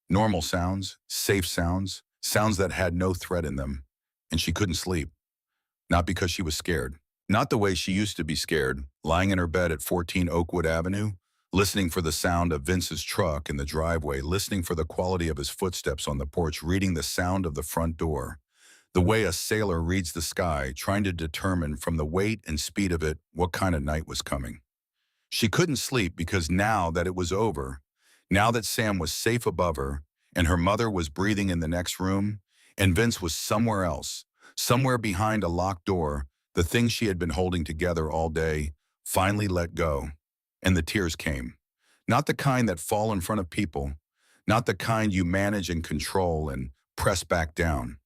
Speaker 1: Normal sounds, safe sounds, sounds that had no threat in them, and she couldn't sleep. Not because she was scared. Not the way she used to be scared, lying in her bed at 14 Oakwood Avenue, listening for the sound of Vince's truck in the driveway, listening for the quality of his footsteps on the porch, reading the sound of the front door. The way a sailor reads the sky, trying to determine from the weight and speed of it what kind of night was coming. She couldn't sleep because now that it was over, now that Sam was safe above her, and her mother was breathing in the next room, and Vince was somewhere else, somewhere behind a locked door, the things she had been holding together all day finally let go. And the tears came. Not the kind that fall in front of people, not the kind you manage and control and press back down.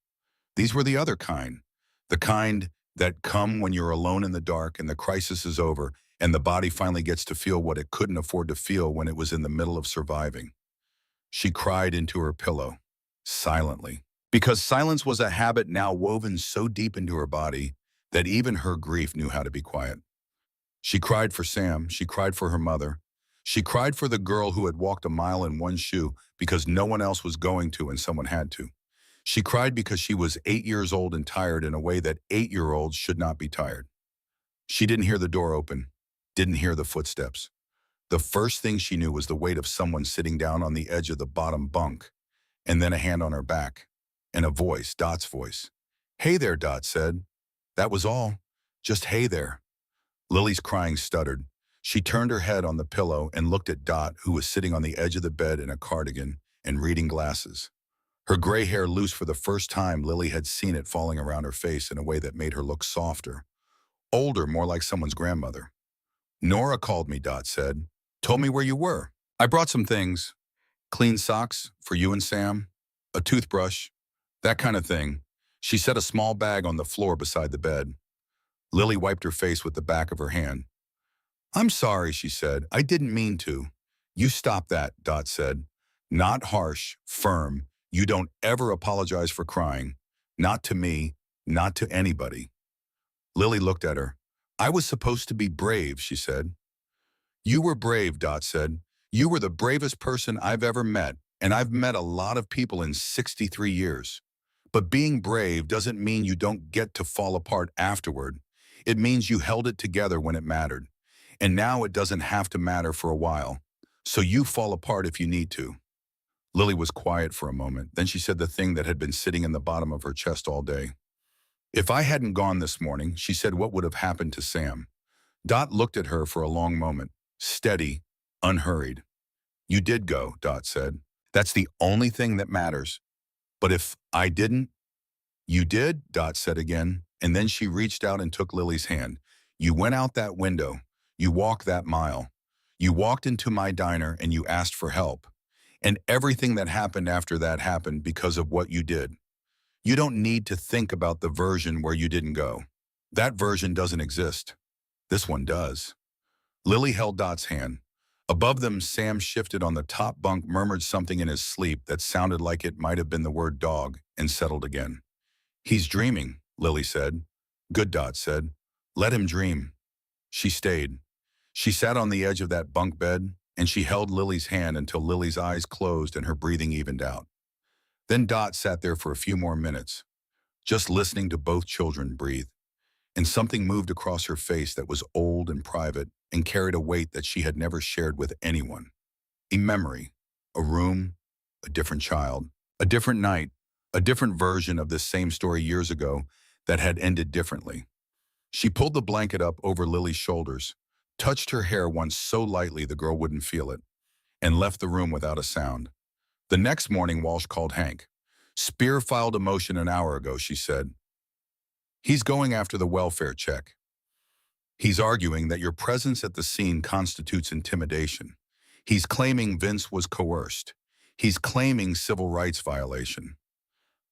Speaker 1: These were the other kind, the kind that come when you're alone in the dark and the crisis is over and the body finally gets to feel what it couldn't afford to feel when it was in the middle of surviving. She cried into her pillow, silently, because silence was a habit now woven so deep into her body that even her grief knew how to be quiet. She cried for Sam, she cried for her mother. She cried for the girl who had walked a mile in one shoe because no one else was going to and someone had to. She cried because she was 8 years old and tired in a way that 8-year-olds should not be tired. She didn't hear the door open, didn't hear the footsteps. The first thing she knew was the weight of someone sitting down on the edge of the bottom bunk, and then a hand on her back, and a voice, Dot's voice. "Hey there," Dot said. That was all. Just hey there. Lily's crying stuttered. She turned her head on the pillow and looked at Dot, who was sitting on the edge of the bed in a cardigan and reading glasses. Her gray hair loose for the first time Lily had seen it falling around her face in a way that made her look softer. Older, more like someone's grandmother. "Nora called me," Dot said. "Told me where you were. I brought some things. Clean socks for you and Sam. A toothbrush. That kind of thing." She set a small bag on the floor beside the bed. Lily wiped her face with the back of her hand. "I'm sorry," she said. "I didn't mean to." "You stop that," Dot said. Not harsh, firm. "You don't ever apologize for crying. Not to me, not to anybody." Lily looked at her. "I was supposed to be brave," she said. You were brave, Dot said. You were the bravest person I've ever met, and I've met a lot of people in 63 years. But being brave doesn't mean you don't get to fall apart afterward. It means you held it together when it mattered. And now it doesn't have to matter for a while. So you fall apart if you need to. Lily was quiet for a moment. Then she said the thing that had been sitting in the bottom of her chest all day. If I hadn't gone this morning, she said, what would have happened to Sam? Dot looked at her for a long moment, steady, unhurried. You did go, Dot said. That's the only thing that matters. But if I didn't, you did, Dot said again, and then she reached out and took Lily's hand. You went out that window. You walked that mile. You walked into my diner and you asked for help. And everything that happened after that happened because of what you did. You don't need to think about the version where you didn't go. That version doesn't exist. This one does. Lily held Dot's hand. Above them, Sam shifted on the top bunk, murmured something in his sleep that sounded like it might have been the word dog, and settled again. He's dreaming, Lily said. Good, Dot said. Let him dream. She stayed. She sat on the edge of that bunk bed, and she held Lily's hand until Lily's eyes closed and her breathing evened out. Then Dot sat there for a few more minutes, just listening to both children breathe. And something moved across her face that was old and private and carried a weight that she had never shared with anyone. A memory, a room, a different child, a different night, a different version of this same story years ago that had ended differently. She pulled the blanket up over Lily's shoulders, touched her hair once so lightly the girl wouldn't feel it, and left the room without a sound. The next morning, Walsh called Hank. Spear filed a motion an hour ago, she said. He's going after the welfare check. He's arguing that your presence at the scene constitutes intimidation. He's claiming Vince was coerced. He's claiming civil rights violation.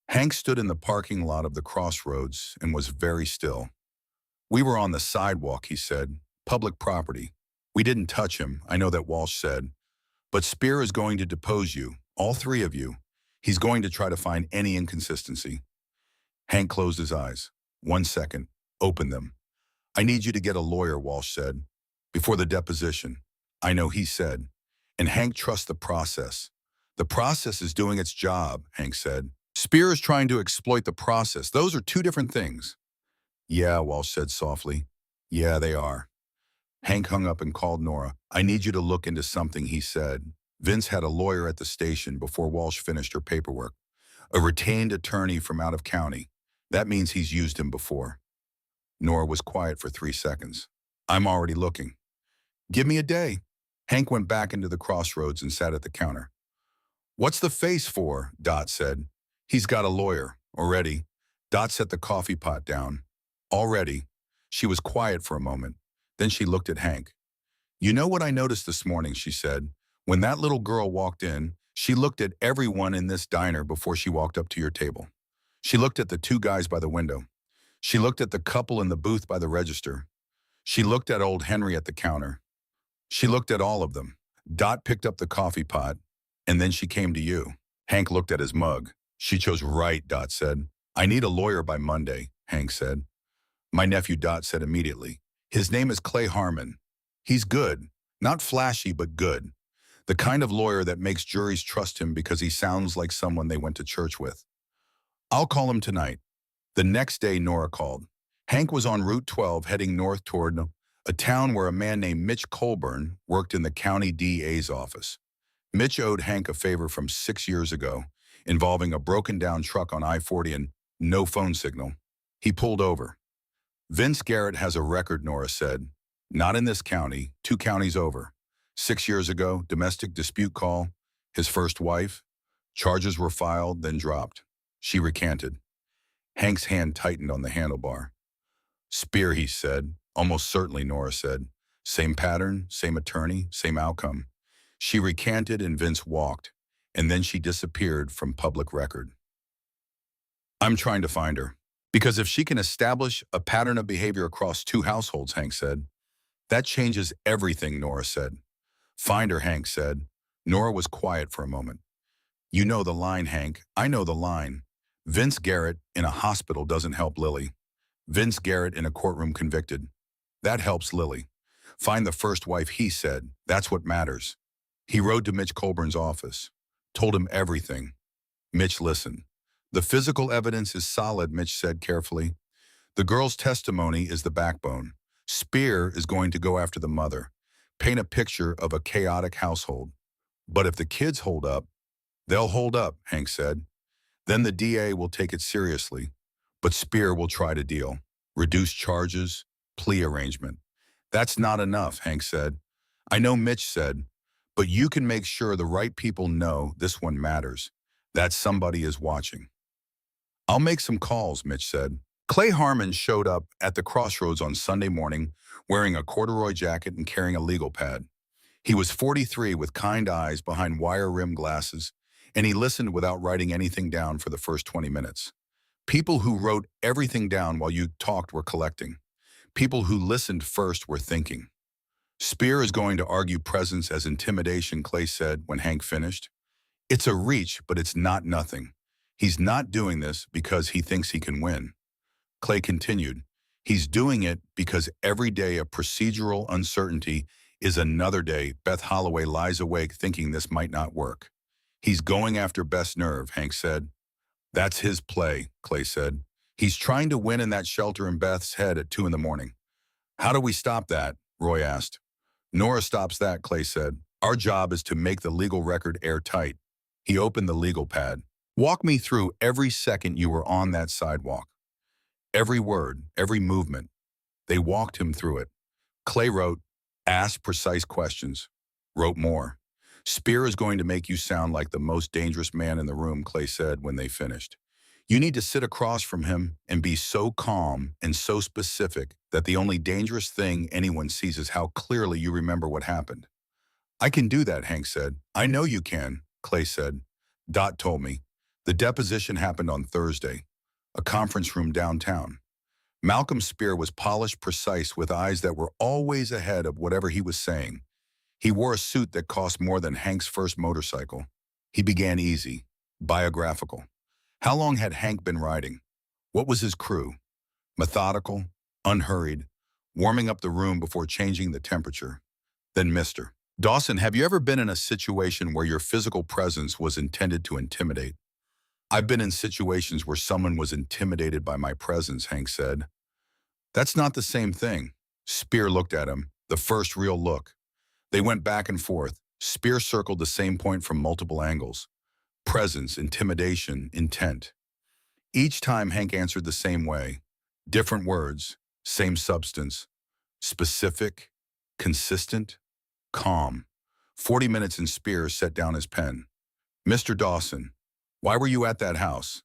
Speaker 1: Hank stood in the parking lot of the crossroads and was very still. We were on the sidewalk, he said. Public property. We didn't touch him, I know that Walsh said. But Spear is going to depose you, all three of you. He's going to try to find any inconsistency. Hank closed his eyes. 1 second. Open them. I need you to get a lawyer, Walsh said. Before the deposition. I know, he said. And Hank trusts the process. The process is doing its job, Hank said. Spear is trying to exploit the process. Those are two different things. Yeah, Walsh said softly. Yeah, they are. Hank hung up and called Nora. I need you to look into something, he said. Vince had a lawyer at the station before Walsh finished her paperwork. A retained attorney from out of county. That means he's used him before. Nora was quiet for 3 seconds. I'm already looking. Give me a day. Hank went back into the crossroads and sat at the counter. What's the face for? Dot said. He's got a lawyer, already. Dot set the coffee pot down. Already. She was quiet for a moment. Then she looked at Hank. You know what I noticed this morning, she said. When that little girl walked in, she looked at everyone in this diner before she walked up to your table. She looked at the two guys by the window. She looked at the couple in the booth by the register. She looked at old Henry at the counter. She looked at all of them. Dot picked up the coffee pot, and then she came to you. Hank looked at his mug. She chose right, Dot said. I need a lawyer by Monday, Hank said. My nephew, Dot said immediately. His name is Clay Harmon. He's good. Not flashy, but good. The kind of lawyer that makes juries trust him because he sounds like someone they went to church with. I'll call him tonight. The next day, Nora called. Hank was on Route 12 heading north toward a town where a man named Mitch Colburn worked in the county DA's office. Mitch owed Hank a favor from 6 years ago, involving a broken-down truck on I-40 and no phone signal. He pulled over. Vince Garrett has a record, Nora said. Not in this county, 2 counties over. 6 years ago, domestic dispute call, his first wife. Charges were filed, then dropped. She recanted. Hank's hand tightened on the handlebar. Spear, he said. Almost certainly, Nora said. Same pattern, same attorney, same outcome. She recanted and Vince walked, and then she disappeared from public record. I'm trying to find her. Because if she can establish a pattern of behavior across 2 households, Hank said. That changes everything, Nora said. Find her, Hank said. Nora was quiet for a moment. You know the line, Hank. I know the line. Vince Garrett in a hospital doesn't help Lily. Vince Garrett in a courtroom convicted. That helps Lily. Find the first wife, he said. That's what matters. He rode to Mitch Colburn's office, told him everything. Mitch listened. The physical evidence is solid, Mitch said carefully. The girl's testimony is the backbone. Spear is going to go after the mother, paint a picture of a chaotic household. But if the kids hold up, they'll hold up, Hank said. Then the DA will take it seriously, but Spear will try to deal. Reduce charges, plea arrangement. That's not enough, Hank said. I know, Mitch said, but you can make sure the right people know this one matters, that somebody is watching. I'll make some calls, Mitch said. Clay Harmon showed up at the crossroads on Sunday morning wearing a corduroy jacket and carrying a legal pad. He was 43 with kind eyes behind wire-rimmed glasses, and he listened without writing anything down for the first 20 minutes. People who wrote everything down while you talked were collecting. People who listened first were thinking. Spear is going to argue presence as intimidation, Clay said when Hank finished. It's a reach, but it's not nothing. He's not doing this because he thinks he can win. Clay continued, he's doing it because every day of procedural uncertainty is another day Beth Holloway lies awake thinking this might not work. He's going after Beth's nerve, Hank said. That's his play, Clay said. He's trying to win in that shelter in Beth's head at 2 a.m. How do we stop that? Roy asked. Nora stops that, Clay said. Our job is to make the legal record airtight. He opened the legal pad. Walk me through every second you were on that sidewalk. Every word, every movement. They walked him through it. Clay wrote, asked precise questions, wrote more. Spear is going to make you sound like the most dangerous man in the room, Clay said when they finished. You need to sit across from him and be so calm and so specific that the only dangerous thing anyone sees is how clearly you remember what happened. I can do that, Hank said. I know you can, Clay said. Dot told me. The deposition happened on Thursday, a conference room downtown. Malcolm Spear was polished, precise, with eyes that were always ahead of whatever he was saying. He wore a suit that cost more than Hank's first motorcycle. He began easy, biographical. How long had Hank been riding? What was his crew? Methodical, unhurried, warming up the room before changing the temperature. Then Mr. Dawson, have you ever been in a situation where your physical presence was intended to intimidate? I've been in situations where someone was intimidated by my presence, Hank said. That's not the same thing. Spear looked at him, the first real look. They went back and forth. Spear circled the same point from multiple angles. Presence, intimidation, intent. Each time Hank answered the same way. Different words, same substance. Specific, consistent, calm. 40 minutes and Spear set down his pen. Mr. Dawson, why were you at that house?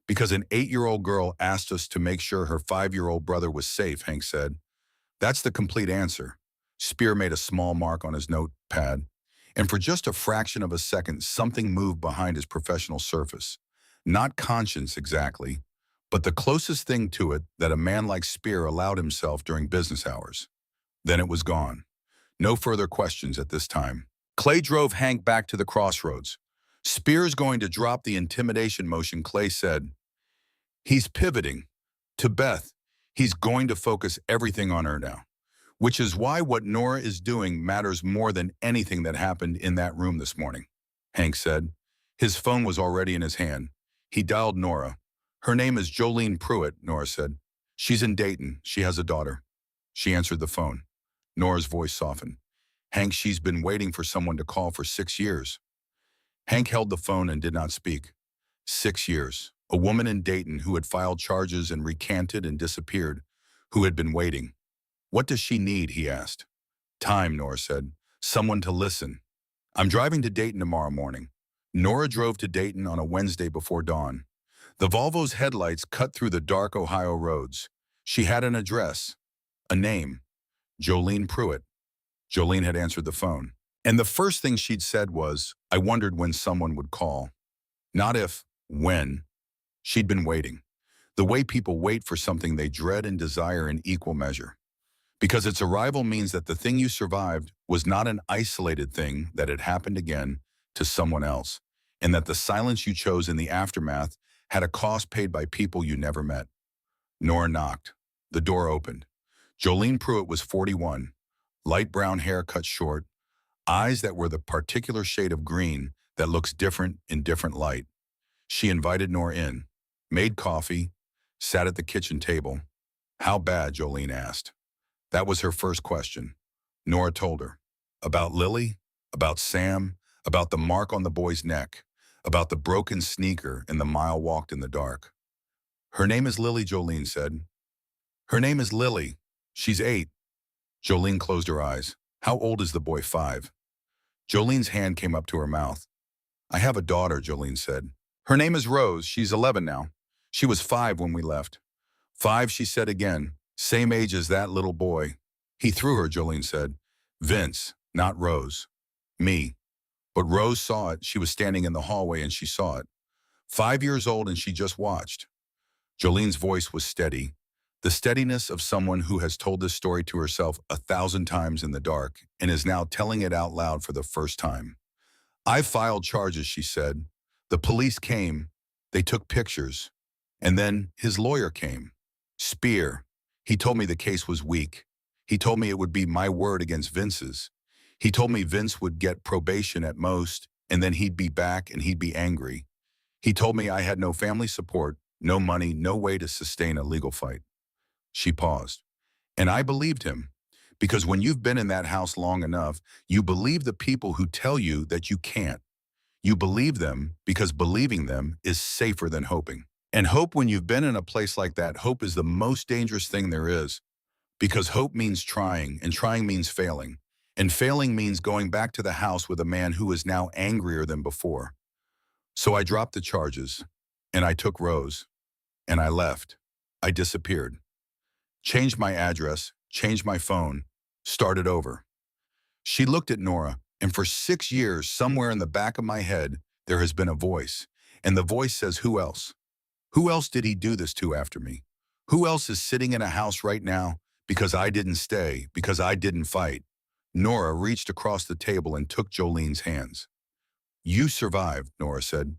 Speaker 1: Because an 8-year-old girl asked us to make sure her 5-year-old brother was safe, Hank said. That's the complete answer. Spear made a small mark on his notepad, and for just a fraction of a second, something moved behind his professional surface. Not conscience exactly, but the closest thing to it that a man like Spear allowed himself during business hours. Then it was gone. No further questions at this time. Clay drove Hank back to the crossroads. Spear's going to drop the intimidation motion, Clay said. He's pivoting. To Beth, he's going to focus everything on her now. Which is why what Nora is doing matters more than anything that happened in that room this morning, Hank said. His phone was already in his hand. He dialed Nora. Her name is Jolene Pruitt, Nora said. She's in Dayton. She has a daughter. She answered the phone. Nora's voice softened. Hank, she's been waiting for someone to call for 6 years. Hank held the phone and did not speak. 6 years. A woman in Dayton who had filed charges and recanted and disappeared, who had been waiting. What does she need, he asked. Time, Nora said. Someone to listen. I'm driving to Dayton tomorrow morning. Nora drove to Dayton on a Wednesday before dawn. The Volvo's headlights cut through the dark Ohio roads. She had an address, a name, Jolene Pruitt. Jolene had answered the phone. And the first thing she'd said was, I wondered when someone would call. Not if, when. She'd been waiting. The way people wait for something they dread and desire in equal measure. Because its arrival means that the thing you survived was not an isolated thing that had happened again to someone else, and that the silence you chose in the aftermath had a cost paid by people you never met. Nora knocked. The door opened. Jolene Pruitt was 41, light brown hair cut short, eyes that were the particular shade of green that looks different in different light. She invited Nora in, made coffee, sat at the kitchen table. How bad, Jolene asked. That was her first question. Nora told her. About Lily, about Sam, about the mark on the boy's neck, about the broken sneaker and the mile walked in the dark. Her name is Lily, Jolene said. Her name is Lily. She's 8. Jolene closed her eyes. How old is the boy? 5. Jolene's hand came up to her mouth. I have a daughter, Jolene said. Her name is Rose. She's 11 now. She was 5 when we left. 5, she said again. Same age as that little boy. He threw her, Jolene said. Vince, not Rose. Me. But Rose saw it. She was standing in the hallway and she saw it. 5 years old and she just watched. Jolene's voice was steady. The steadiness of someone who has told this story to herself 1,000 times in the dark and is now telling it out loud for the first time. I filed charges, she said. The police came. They took pictures. And then his lawyer came. Spear. He told me the case was weak. He told me it would be my word against Vince's. He told me Vince would get probation at most, and then he'd be back and he'd be angry. He told me I had no family support, no money, no way to sustain a legal fight. She paused. And I believed him. Because when you've been in that house long enough, you believe the people who tell you that you can't. You believe them because believing them is safer than hoping. And hope, when you've been in a place like that, hope is the most dangerous thing there is. Because hope means trying, and trying means failing. And failing means going back to the house with a man who is now angrier than before. So I dropped the charges, and I took Rose, and I left. I disappeared. Changed my address, changed my phone, started over. She looked at Nora, and for 6 years, somewhere in the back of my head, there has been a voice. And the voice says, who else? Who else did he do this to after me? Who else is sitting in a house right now because I didn't stay, because I didn't fight? Nora reached across the table and took Jolene's hands. You survived, Nora said.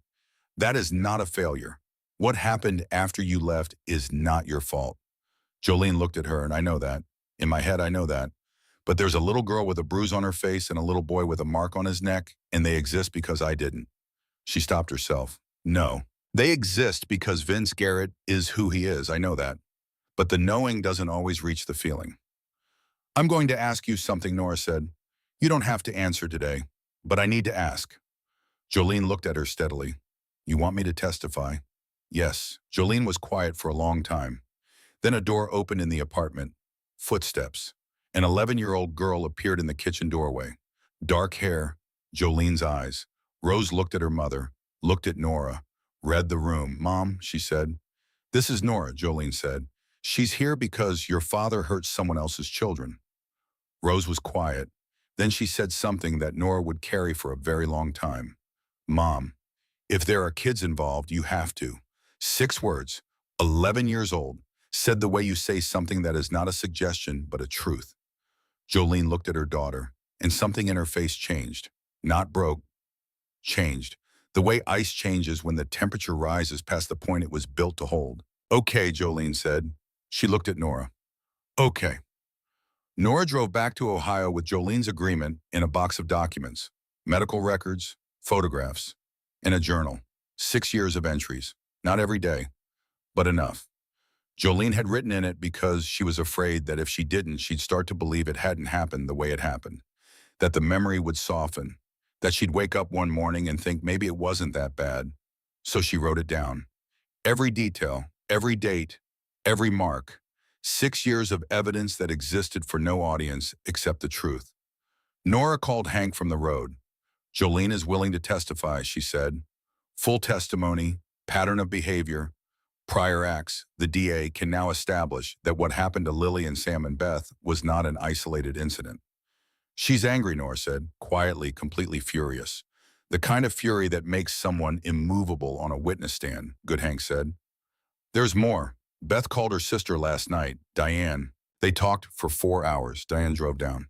Speaker 1: That is not a failure. What happened after you left is not your fault. Jolene looked at her, and I know that. In my head, I know that. But there's a little girl with a bruise on her face and a little boy with a mark on his neck, and they exist because I didn't. She stopped herself. No, they exist because Vince Garrett is who he is. I know that. But the knowing doesn't always reach the feeling. I'm going to ask you something, Nora said. You don't have to answer today, but I need to ask. Jolene looked at her steadily. You want me to testify? Yes. Jolene was quiet for a long time. Then a door opened in the apartment. Footsteps. An 11-year-old girl appeared in the kitchen doorway. Dark hair, Jolene's eyes. Rose looked at her mother, looked at Nora, read the room. Mom, she said. This is Nora, Jolene said. She's here because your father hurt someone else's children. Rose was quiet. Then she said something that Nora would carry for a very long time. Mom, if there are kids involved, you have to. 6 words, 11 years old, said the way you say something that is not a suggestion but a truth. Jolene looked at her daughter, and something in her face changed. Not broke, changed. The way ice changes when the temperature rises past the point it was built to hold. Okay, Jolene said. She looked at Nora. Okay. Nora drove back to Ohio with Jolene's agreement in a box of documents, medical records, photographs, and a journal. 6 years of entries. Not every day, but enough. Jolene had written in it because she was afraid that if she didn't, she'd start to believe it hadn't happened the way it happened, that the memory would soften, that she'd wake up one morning and think maybe it wasn't that bad. So she wrote it down. Every detail, every date, every mark. 6 years of evidence that existed for no audience except the truth. Nora called Hank from the road. Jolene is willing to testify, she said. Full testimony, pattern of behavior, prior acts. The DA can now establish that what happened to Lily and Sam and Beth was not an isolated incident. She's angry, Nora said, quietly, completely furious. The kind of fury that makes someone immovable on a witness stand, Good Hank said. There's more. Beth called her sister last night, Diane. They talked for 4 hours. Diane drove down.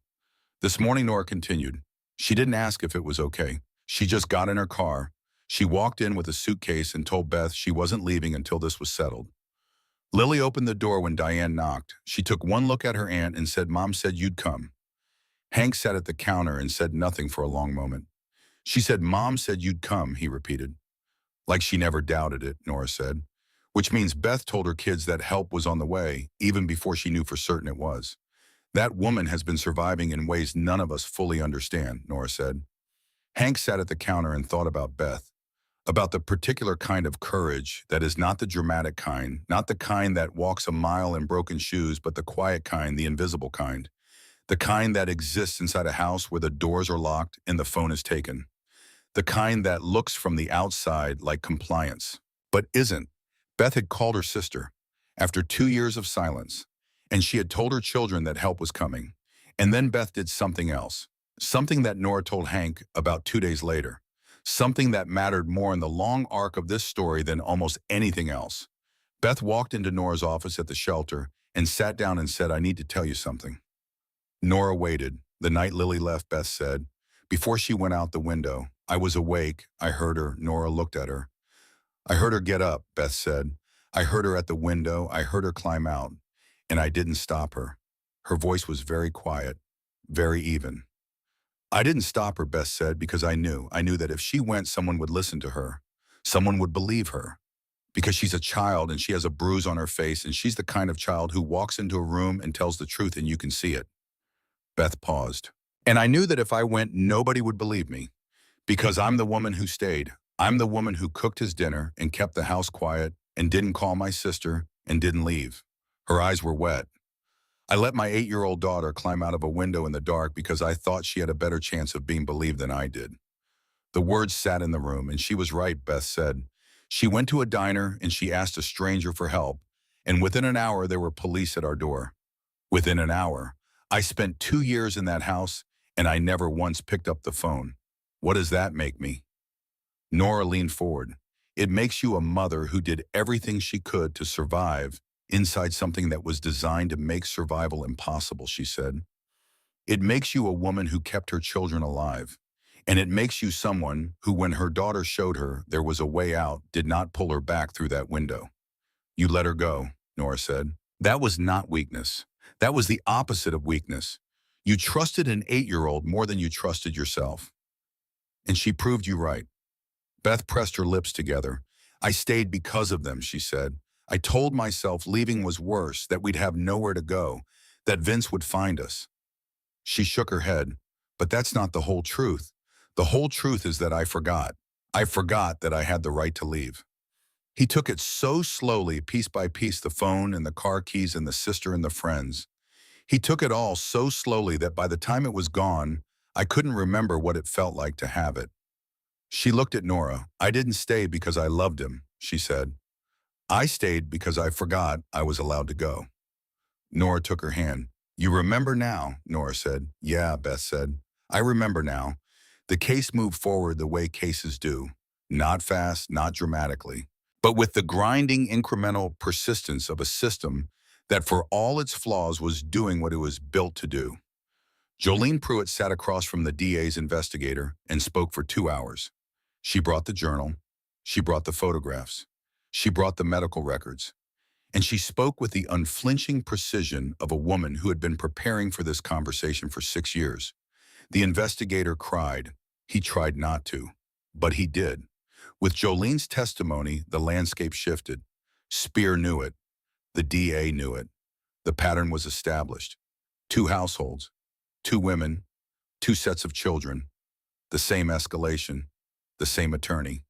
Speaker 1: This morning, Nora continued. She didn't ask if it was okay. She just got in her car. She walked in with a suitcase and told Beth she wasn't leaving until this was settled. Lily opened the door when Diane knocked. She took one look at her aunt and said, Mom said you'd come. Hank sat at the counter and said nothing for a long moment. She said, "Mom said you'd come," he repeated. Like she never doubted it, Nora said. Which means Beth told her kids that help was on the way, even before she knew for certain it was. That woman has been surviving in ways none of us fully understand, Nora said. Hank sat at the counter and thought about Beth, about the particular kind of courage that is not the dramatic kind, not the kind that walks a mile in broken shoes, but the quiet kind, the invisible kind, the kind that exists inside a house where the doors are locked and the phone is taken, the kind that looks from the outside like compliance, but isn't. Beth had called her sister after 2 years of silence, and she had told her children that help was coming. And then Beth did something else, something that Nora told Hank about 2 days later, something that mattered more in the long arc of this story than almost anything else. Beth walked into Nora's office at the shelter and sat down and said, "I need to tell you something." Nora waited. The night Lily left, Beth said, before she went out the window. "I was awake. I heard her." Nora looked at her. "I heard her get up," Beth said. "I heard her at the window. I heard her climb out. And I didn't stop her." Her voice was very quiet, very even. "I didn't stop her," Beth said, "because I knew. I knew that if she went, someone would listen to her. Someone would believe her. Because she's a child and she has a bruise on her face, and she's the kind of child who walks into a room and tells the truth and you can see it." Beth paused. "And I knew that if I went, nobody would believe me. Because I'm the woman who stayed. I'm the woman who cooked his dinner and kept the house quiet and didn't call my sister and didn't leave." Her eyes were wet. "I let my 8-year-old daughter climb out of a window in the dark because I thought she had a better chance of being believed than I did." The words sat in the room, and she was right, Beth said. "She went to a diner and she asked a stranger for help, and within an hour there were police at our door. Within an hour. I spent 2 years in that house, and I never once picked up the phone. What does that make me?" Nora leaned forward. "It makes you a mother who did everything she could to survive inside something that was designed to make survival impossible," she said. "It makes you a woman who kept her children alive. And it makes you someone who, when her daughter showed her there was a way out, did not pull her back through that window." "You let her go," Nora said. "That was not weakness. That was the opposite of weakness. You trusted an 8-year-old more than you trusted yourself. And she proved you right." Beth pressed her lips together. "I stayed because of them," she said. "I told myself leaving was worse, that we'd have nowhere to go, that Vince would find us." She shook her head. "But that's not the whole truth. The whole truth is that I forgot. I forgot that I had the right to leave." He took it so slowly, piece by piece, the phone and the car keys and the sister and the friends. He took it all so slowly that by the time it was gone, I couldn't remember what it felt like to have it. She looked at Nora. "I didn't stay because I loved him," she said. "I stayed because I forgot I was allowed to go." Nora took her hand. "You remember now," Nora said. "Yeah," Beth said. "I remember now." The case moved forward the way cases do. Not fast, not dramatically, but with the grinding, incremental persistence of a system that, for all its flaws, was doing what it was built to do. Jolene Pruitt sat across from the DA's investigator and spoke for 2 hours. She brought the journal. She brought the photographs. She brought the medical records. And she spoke with the unflinching precision of a woman who had been preparing for this conversation for 6 years. The investigator cried. He tried not to, but he did. With Jolene's testimony, the landscape shifted. Spear knew it. The DA knew it. The pattern was established. 2 households, 2 women, 2 sets of children, the same escalation, the same attorney.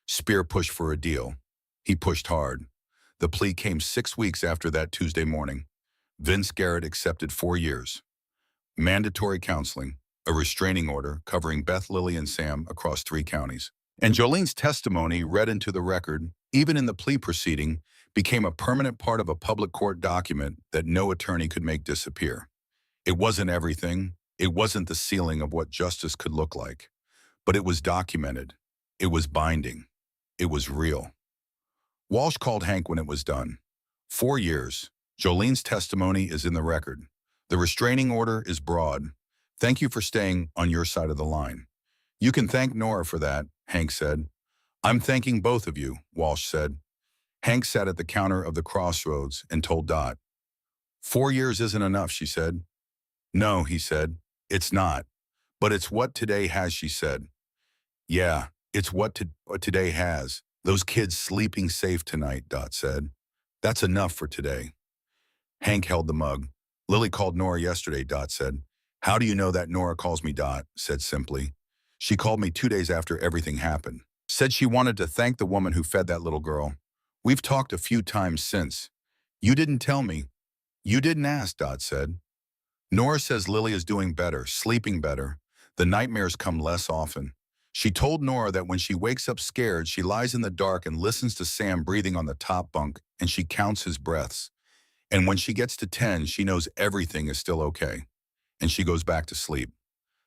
Speaker 1: Spear pushed for a deal. He pushed hard. The plea came 6 weeks after that Tuesday morning. Vince Garrett accepted 4 years. Mandatory counseling, a restraining order covering Beth, Lily, and Sam across 3 counties. And Jolene's testimony, read into the record, even in the plea proceeding, became a permanent part of a public court document that no attorney could make disappear. It wasn't everything. It wasn't the ceiling of what justice could look like. But it was documented. It was binding. It was real. Walsh called Hank when it was done. 4 years. Jolene's testimony is in the record. The restraining order is broad. Thank you for staying on your side of the line. You can thank Nora for that, Hank said. I'm thanking both of you, Walsh said. Hank sat at the counter of the Crossroads and told Dot. 4 years isn't enough, she said. No, he said. It's not. But it's what today has, she said. Yeah, it's what today has. Those kids sleeping safe tonight, Dot said. That's enough for today. Hank held the mug. Lily called Nora yesterday, Dot said. How do you know that Nora calls me Dot? Said simply. She called me 2 days after everything happened. Said she wanted to thank the woman who fed that little girl. We've talked a few times since. You didn't tell me. You didn't ask, Dot said. Nora says Lily is doing better, sleeping better. The nightmares come less often. She told Nora that when she wakes up scared, she lies in the dark and listens to Sam breathing on the top bunk, and she counts his breaths. And when she gets to 10, she knows everything is still okay, and she goes back to sleep.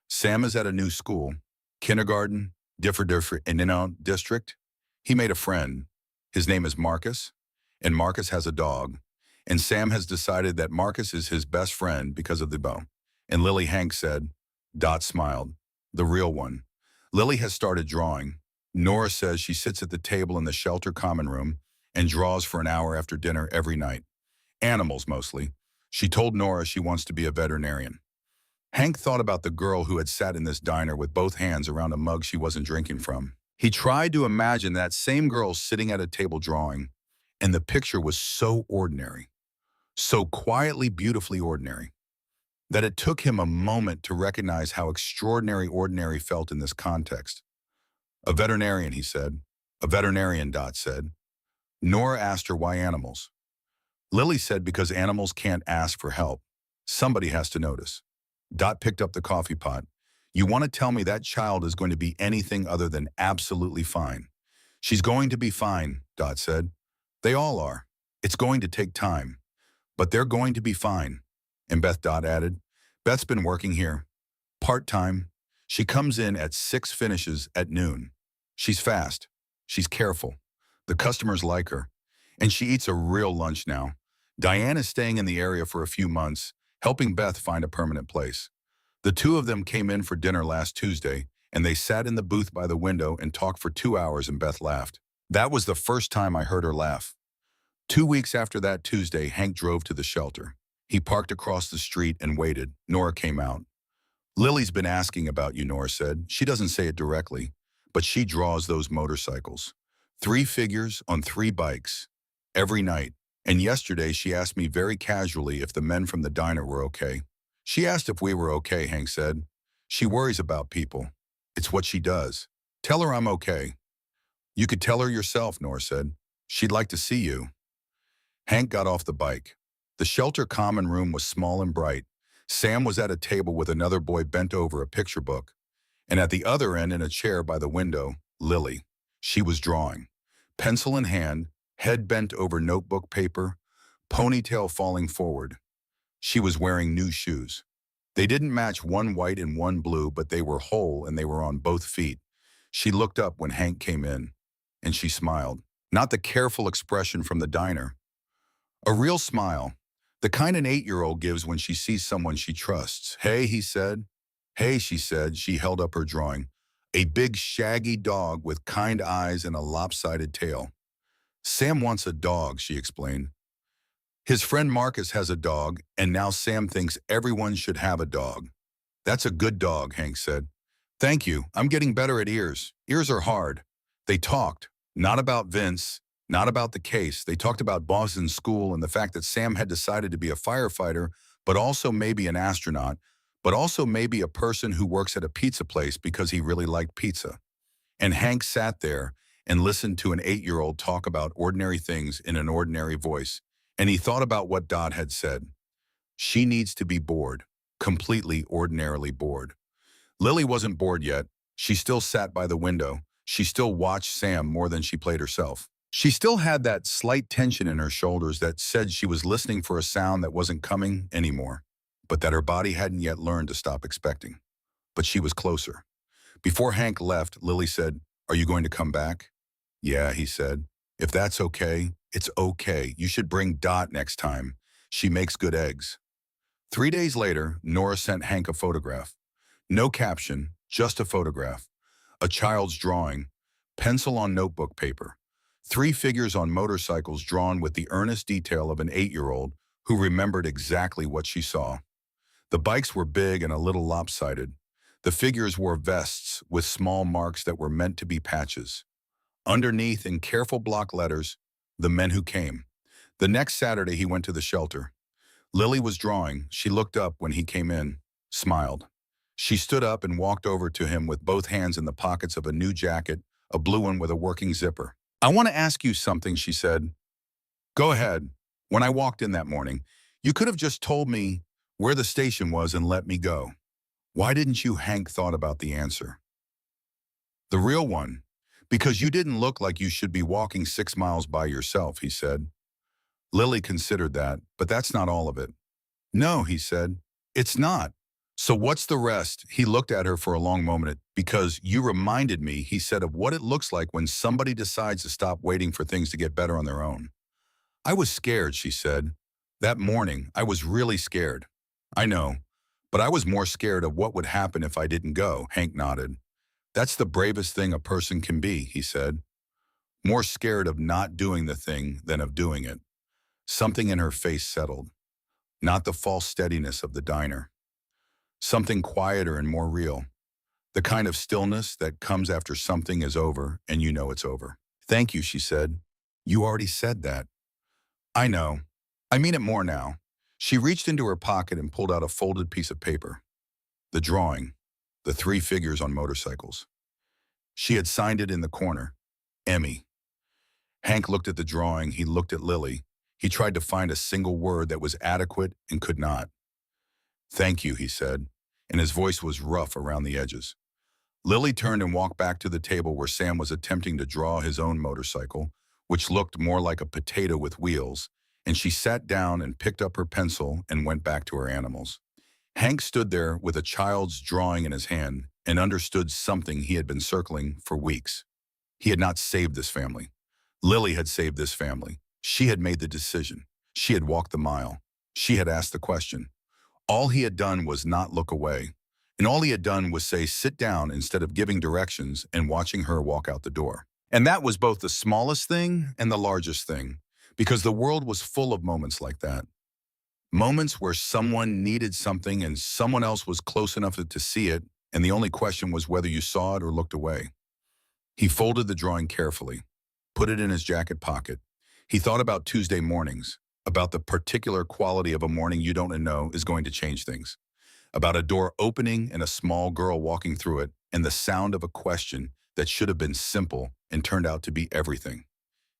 Speaker 1: Sam is at a new school, kindergarten, different in-and-out district. He made a friend. His name is Marcus, and Marcus has a dog. And Sam has decided that Marcus is his best friend because of the bow. And Lily Hank said, Dot smiled, the real one. Lily has started drawing. Nora says she sits at the table in the shelter common room and draws for an hour after dinner every night. Animals, mostly. She told Nora she wants to be a veterinarian. Hank thought about the girl who had sat in this diner with both hands around a mug she wasn't drinking from. He tried to imagine that same girl sitting at a table drawing, and the picture was so ordinary, so quietly, beautifully ordinary, that it took him a moment to recognize how extraordinary ordinary felt in this context. A veterinarian, he said. A veterinarian, Dot said. Nora asked her why animals. Lily said because animals can't ask for help. Somebody has to notice. Dot picked up the coffee pot. You want to tell me that child is going to be anything other than absolutely fine? She's going to be fine, Dot said. They all are. It's going to take time. But they're going to be fine. And Beth, Dot added. Beth's been working here. Part-time. She comes in at 6, finishes at noon. She's fast. She's careful. The customers like her. And she eats a real lunch now. Diane is staying in the area for a few months, helping Beth find a permanent place. The two of them came in for dinner last Tuesday, and they sat in the booth by the window and talked for 2 hours, and Beth laughed. That was the first time I heard her laugh. 2 weeks after that Tuesday, Hank drove to the shelter. He parked across the street and waited. Nora came out. Lily's been asking about you, Nora said. She doesn't say it directly, but she draws those motorcycles. 3 figures on 3 bikes. Every night. And yesterday she asked me very casually if the men from the diner were okay. She asked if we were okay, Hank said. She worries about people. It's what she does. Tell her I'm okay. You could tell her yourself, Nora said. She'd like to see you. Hank got off the bike. The shelter common room was small and bright. Sam was at a table with another boy bent over a picture book. And at the other end, in a chair by the window, Lily. She was drawing. Pencil in hand, head bent over notebook paper, ponytail falling forward. She was wearing new shoes. They didn't match, one white and one blue, but they were whole and they were on both feet. She looked up when Hank came in, and she smiled. Not the careful expression from the diner. A real smile, the kind an 8-year-old gives when she sees someone she trusts. Hey, he said. Hey, she said. She held up her drawing. A big, shaggy dog with kind eyes and a lopsided tail. Sam wants a dog, she explained. His friend Marcus has a dog, and now Sam thinks everyone should have a dog. That's a good dog, Hank said. Thank you. I'm getting better at ears. Ears are hard. They talked, not about Vince, not about the case. They talked about Boston school and the fact that Sam had decided to be a firefighter, but also maybe an astronaut, but also maybe a person who works at a pizza place because he really liked pizza. And Hank sat there and listened to an 8-year-old talk about ordinary things in an ordinary voice. And he thought about what Dot had said. She needs to be bored, completely ordinarily bored. Lily wasn't bored yet. She still sat by the window. She still watched Sam more than she played herself. She still had that slight tension in her shoulders that said she was listening for a sound that wasn't coming anymore, but that her body hadn't yet learned to stop expecting. But she was closer. Before Hank left, Lily said, "Are you going to come back?" "Yeah," he said. "If that's okay, it's okay. You should bring Dot next time. She makes good eggs." 3 days later, Nora sent Hank a photograph. No caption, just a photograph. A child's drawing, pencil on notebook paper. 3 figures on motorcycles drawn with the earnest detail of an 8-year-old who remembered exactly what she saw. The bikes were big and a little lopsided. The figures wore vests with small marks that were meant to be patches. Underneath, in careful block letters, the men who came. The next Saturday, he went to the shelter. Lily was drawing. She looked up when he came in, smiled. She stood up and walked over to him with both hands in the pockets of a new jacket, a blue one with a working zipper. "I want to ask you something," she said. "Go ahead." "When I walked in that morning, you could have just told me where the station was and let me go. Why didn't you?" Hank thought about the answer. "The real one. Because you didn't look like you should be walking 6 miles by yourself," he said. Lily considered that, but that's not all of it. "No," he said, "it's not. So what's the rest?" He looked at her for a long moment. "Because you reminded me," he said, "of what it looks like when somebody decides to stop waiting for things to get better on their own." "I was scared," she said. "That morning, I was really scared." "I know, but I was more scared of what would happen if I didn't go," Hank nodded. "That's the bravest thing a person can be," he said. "More scared of not doing the thing than of doing it." Something in her face settled. Not the false steadiness of the diner. Something quieter and more real. The kind of stillness that comes after something is over and you know it's over. "Thank you," she said. "You already said that." "I know. I mean it more now." She reached into her pocket and pulled out a folded piece of paper. The drawing. The 3 figures on motorcycles. She had signed it in the corner. Emmy. Hank looked at the drawing. He looked at Lily. He tried to find a single word that was adequate and could not. "Thank you," he said, and his voice was rough around the edges. Lily turned and walked back to the table where Sam was attempting to draw his own motorcycle, which looked more like a potato with wheels, and she sat down and picked up her pencil and went back to her animals. Hank stood there with a child's drawing in his hand and understood something he had been circling for weeks. He had not saved this family. Lily had saved this family. She had made the decision. She had walked the mile. She had asked the question. All he had done was not look away. And all he had done was say, "Sit down," instead of giving directions and watching her walk out the door. And that was both the smallest thing and the largest thing, because the world was full of moments like that. Moments where someone needed something and someone else was close enough to see it, and the only question was whether you saw it or looked away. He folded the drawing carefully, put it in his jacket pocket. He thought about Tuesday mornings, about the particular quality of a morning you don't know is going to change things, about a door opening and a small girl walking through it, and the sound of a question that should have been simple and turned out to be everything.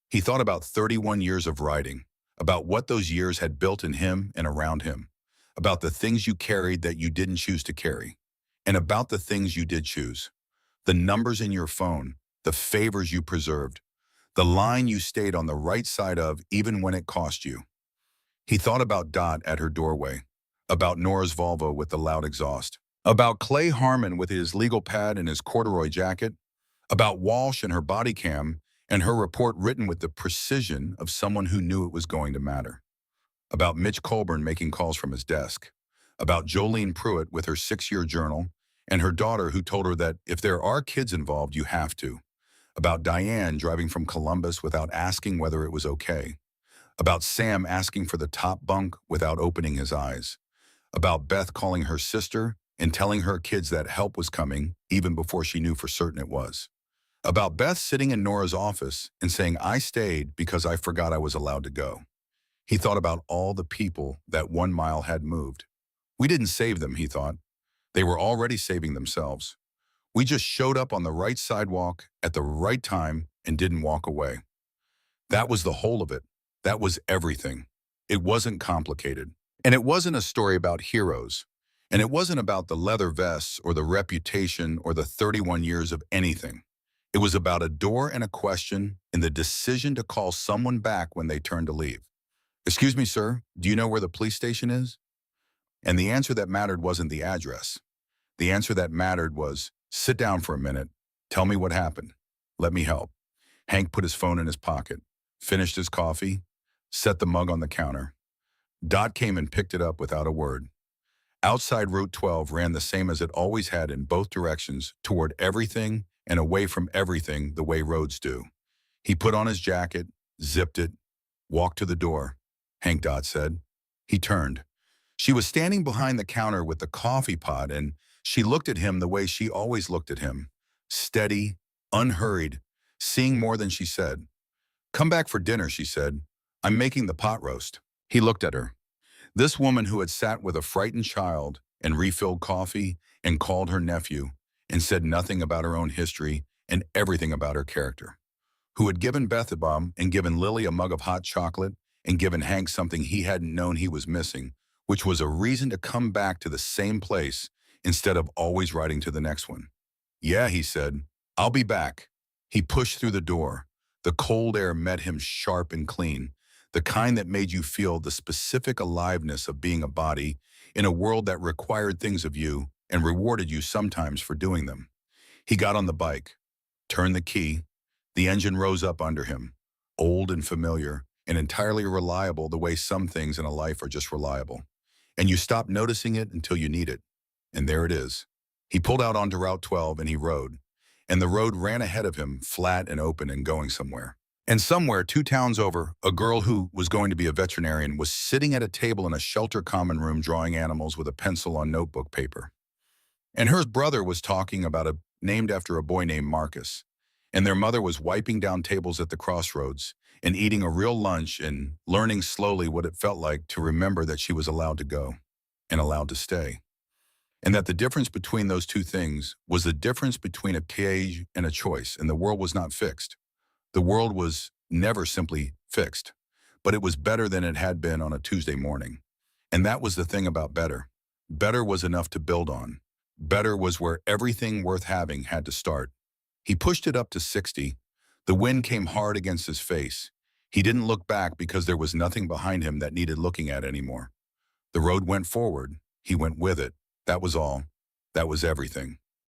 Speaker 1: He thought about 31 years of writing, about what those years had built in him and around him, about the things you carried that you didn't choose to carry, and about the things you did choose. The numbers in your phone, the favors you preserved, the line you stayed on the right side of even when it cost you. He thought about Dot at her doorway, about Nora's Volvo with the loud exhaust, about Clay Harmon with his legal pad and his corduroy jacket, about Walsh and her body cam and her report written with the precision of someone who knew it was going to matter, about Mitch Colburn making calls from his desk, about Jolene Pruitt with her 6-year journal and her daughter who told her that if there are kids involved, you have to, about Diane driving from Columbus without asking whether it was okay, about Sam asking for the top bunk without opening his eyes, about Beth calling her sister and telling her kids that help was coming even before she knew for certain it was, about Beth sitting in Nora's office and saying, "I stayed because I forgot I was allowed to go." He thought about all the people that 1 mile had moved. We didn't save them, he thought. They were already saving themselves. We just showed up on the right sidewalk at the right time and didn't walk away. That was the whole of it. That was everything. It wasn't complicated. And it wasn't a story about heroes. And it wasn't about the leather vests or the reputation or the 31 years of anything. It was about a door and a question and the decision to call someone back when they turned to leave. "Excuse me, sir, do you know where the police station is?" And the answer that mattered wasn't the address. The answer that mattered was, "Sit down for a minute. Tell me what happened. Let me help." Hank put his phone in his pocket, finished his coffee, set the mug on the counter. Dot came and picked it up without a word. Outside Route 12 ran the same as it always had in both directions, toward everything and away from everything the way roads do. He put on his jacket, zipped it, walked to the door. "Hank," Dot said. He turned. She was standing behind the counter with the coffee pot, and she looked at him the way she always looked at him, steady, unhurried, seeing more than she said. "Come back for dinner," she said. "I'm making the pot roast." He looked at her. This woman who had sat with a frightened child and refilled coffee and called her nephew and said nothing about her own history and everything about her character, who had given Beth a bomb and given Lily a mug of hot chocolate and given Hank something he hadn't known he was missing, which was a reason to come back to the same place instead of always riding to the next one. "Yeah," he said, "I'll be back." He pushed through the door. The cold air met him sharp and clean, the kind that made you feel the specific aliveness of being a body in a world that required things of you and rewarded you sometimes for doing them. He got on the bike, turned the key. The engine rose up under him, old and familiar, and entirely reliable the way some things in a life are just reliable. And you stop noticing it until you need it. And there it is. He pulled out onto Route 12 and he rode. And the road ran ahead of him, flat and open and going somewhere. And somewhere, 2 towns over, a girl who was going to be a veterinarian was sitting at a table in a shelter common room drawing animals with a pencil on notebook paper. And her brother was talking about a named after a boy named Marcus. And their mother was wiping down tables at the crossroads and eating a real lunch and learning slowly what it felt like to remember that she was allowed to go and allowed to stay. And that the difference between those two things was the difference between a cage and a choice, and the world was not fixed. The world was never simply fixed, but it was better than it had been on a Tuesday morning. And that was the thing about better. Better was enough to build on. Better was where everything worth having had to start. He pushed it up to 60. The wind came hard against his face. He didn't look back because there was nothing behind him that needed looking at anymore. The road went forward. He went with it. That was all. That was everything.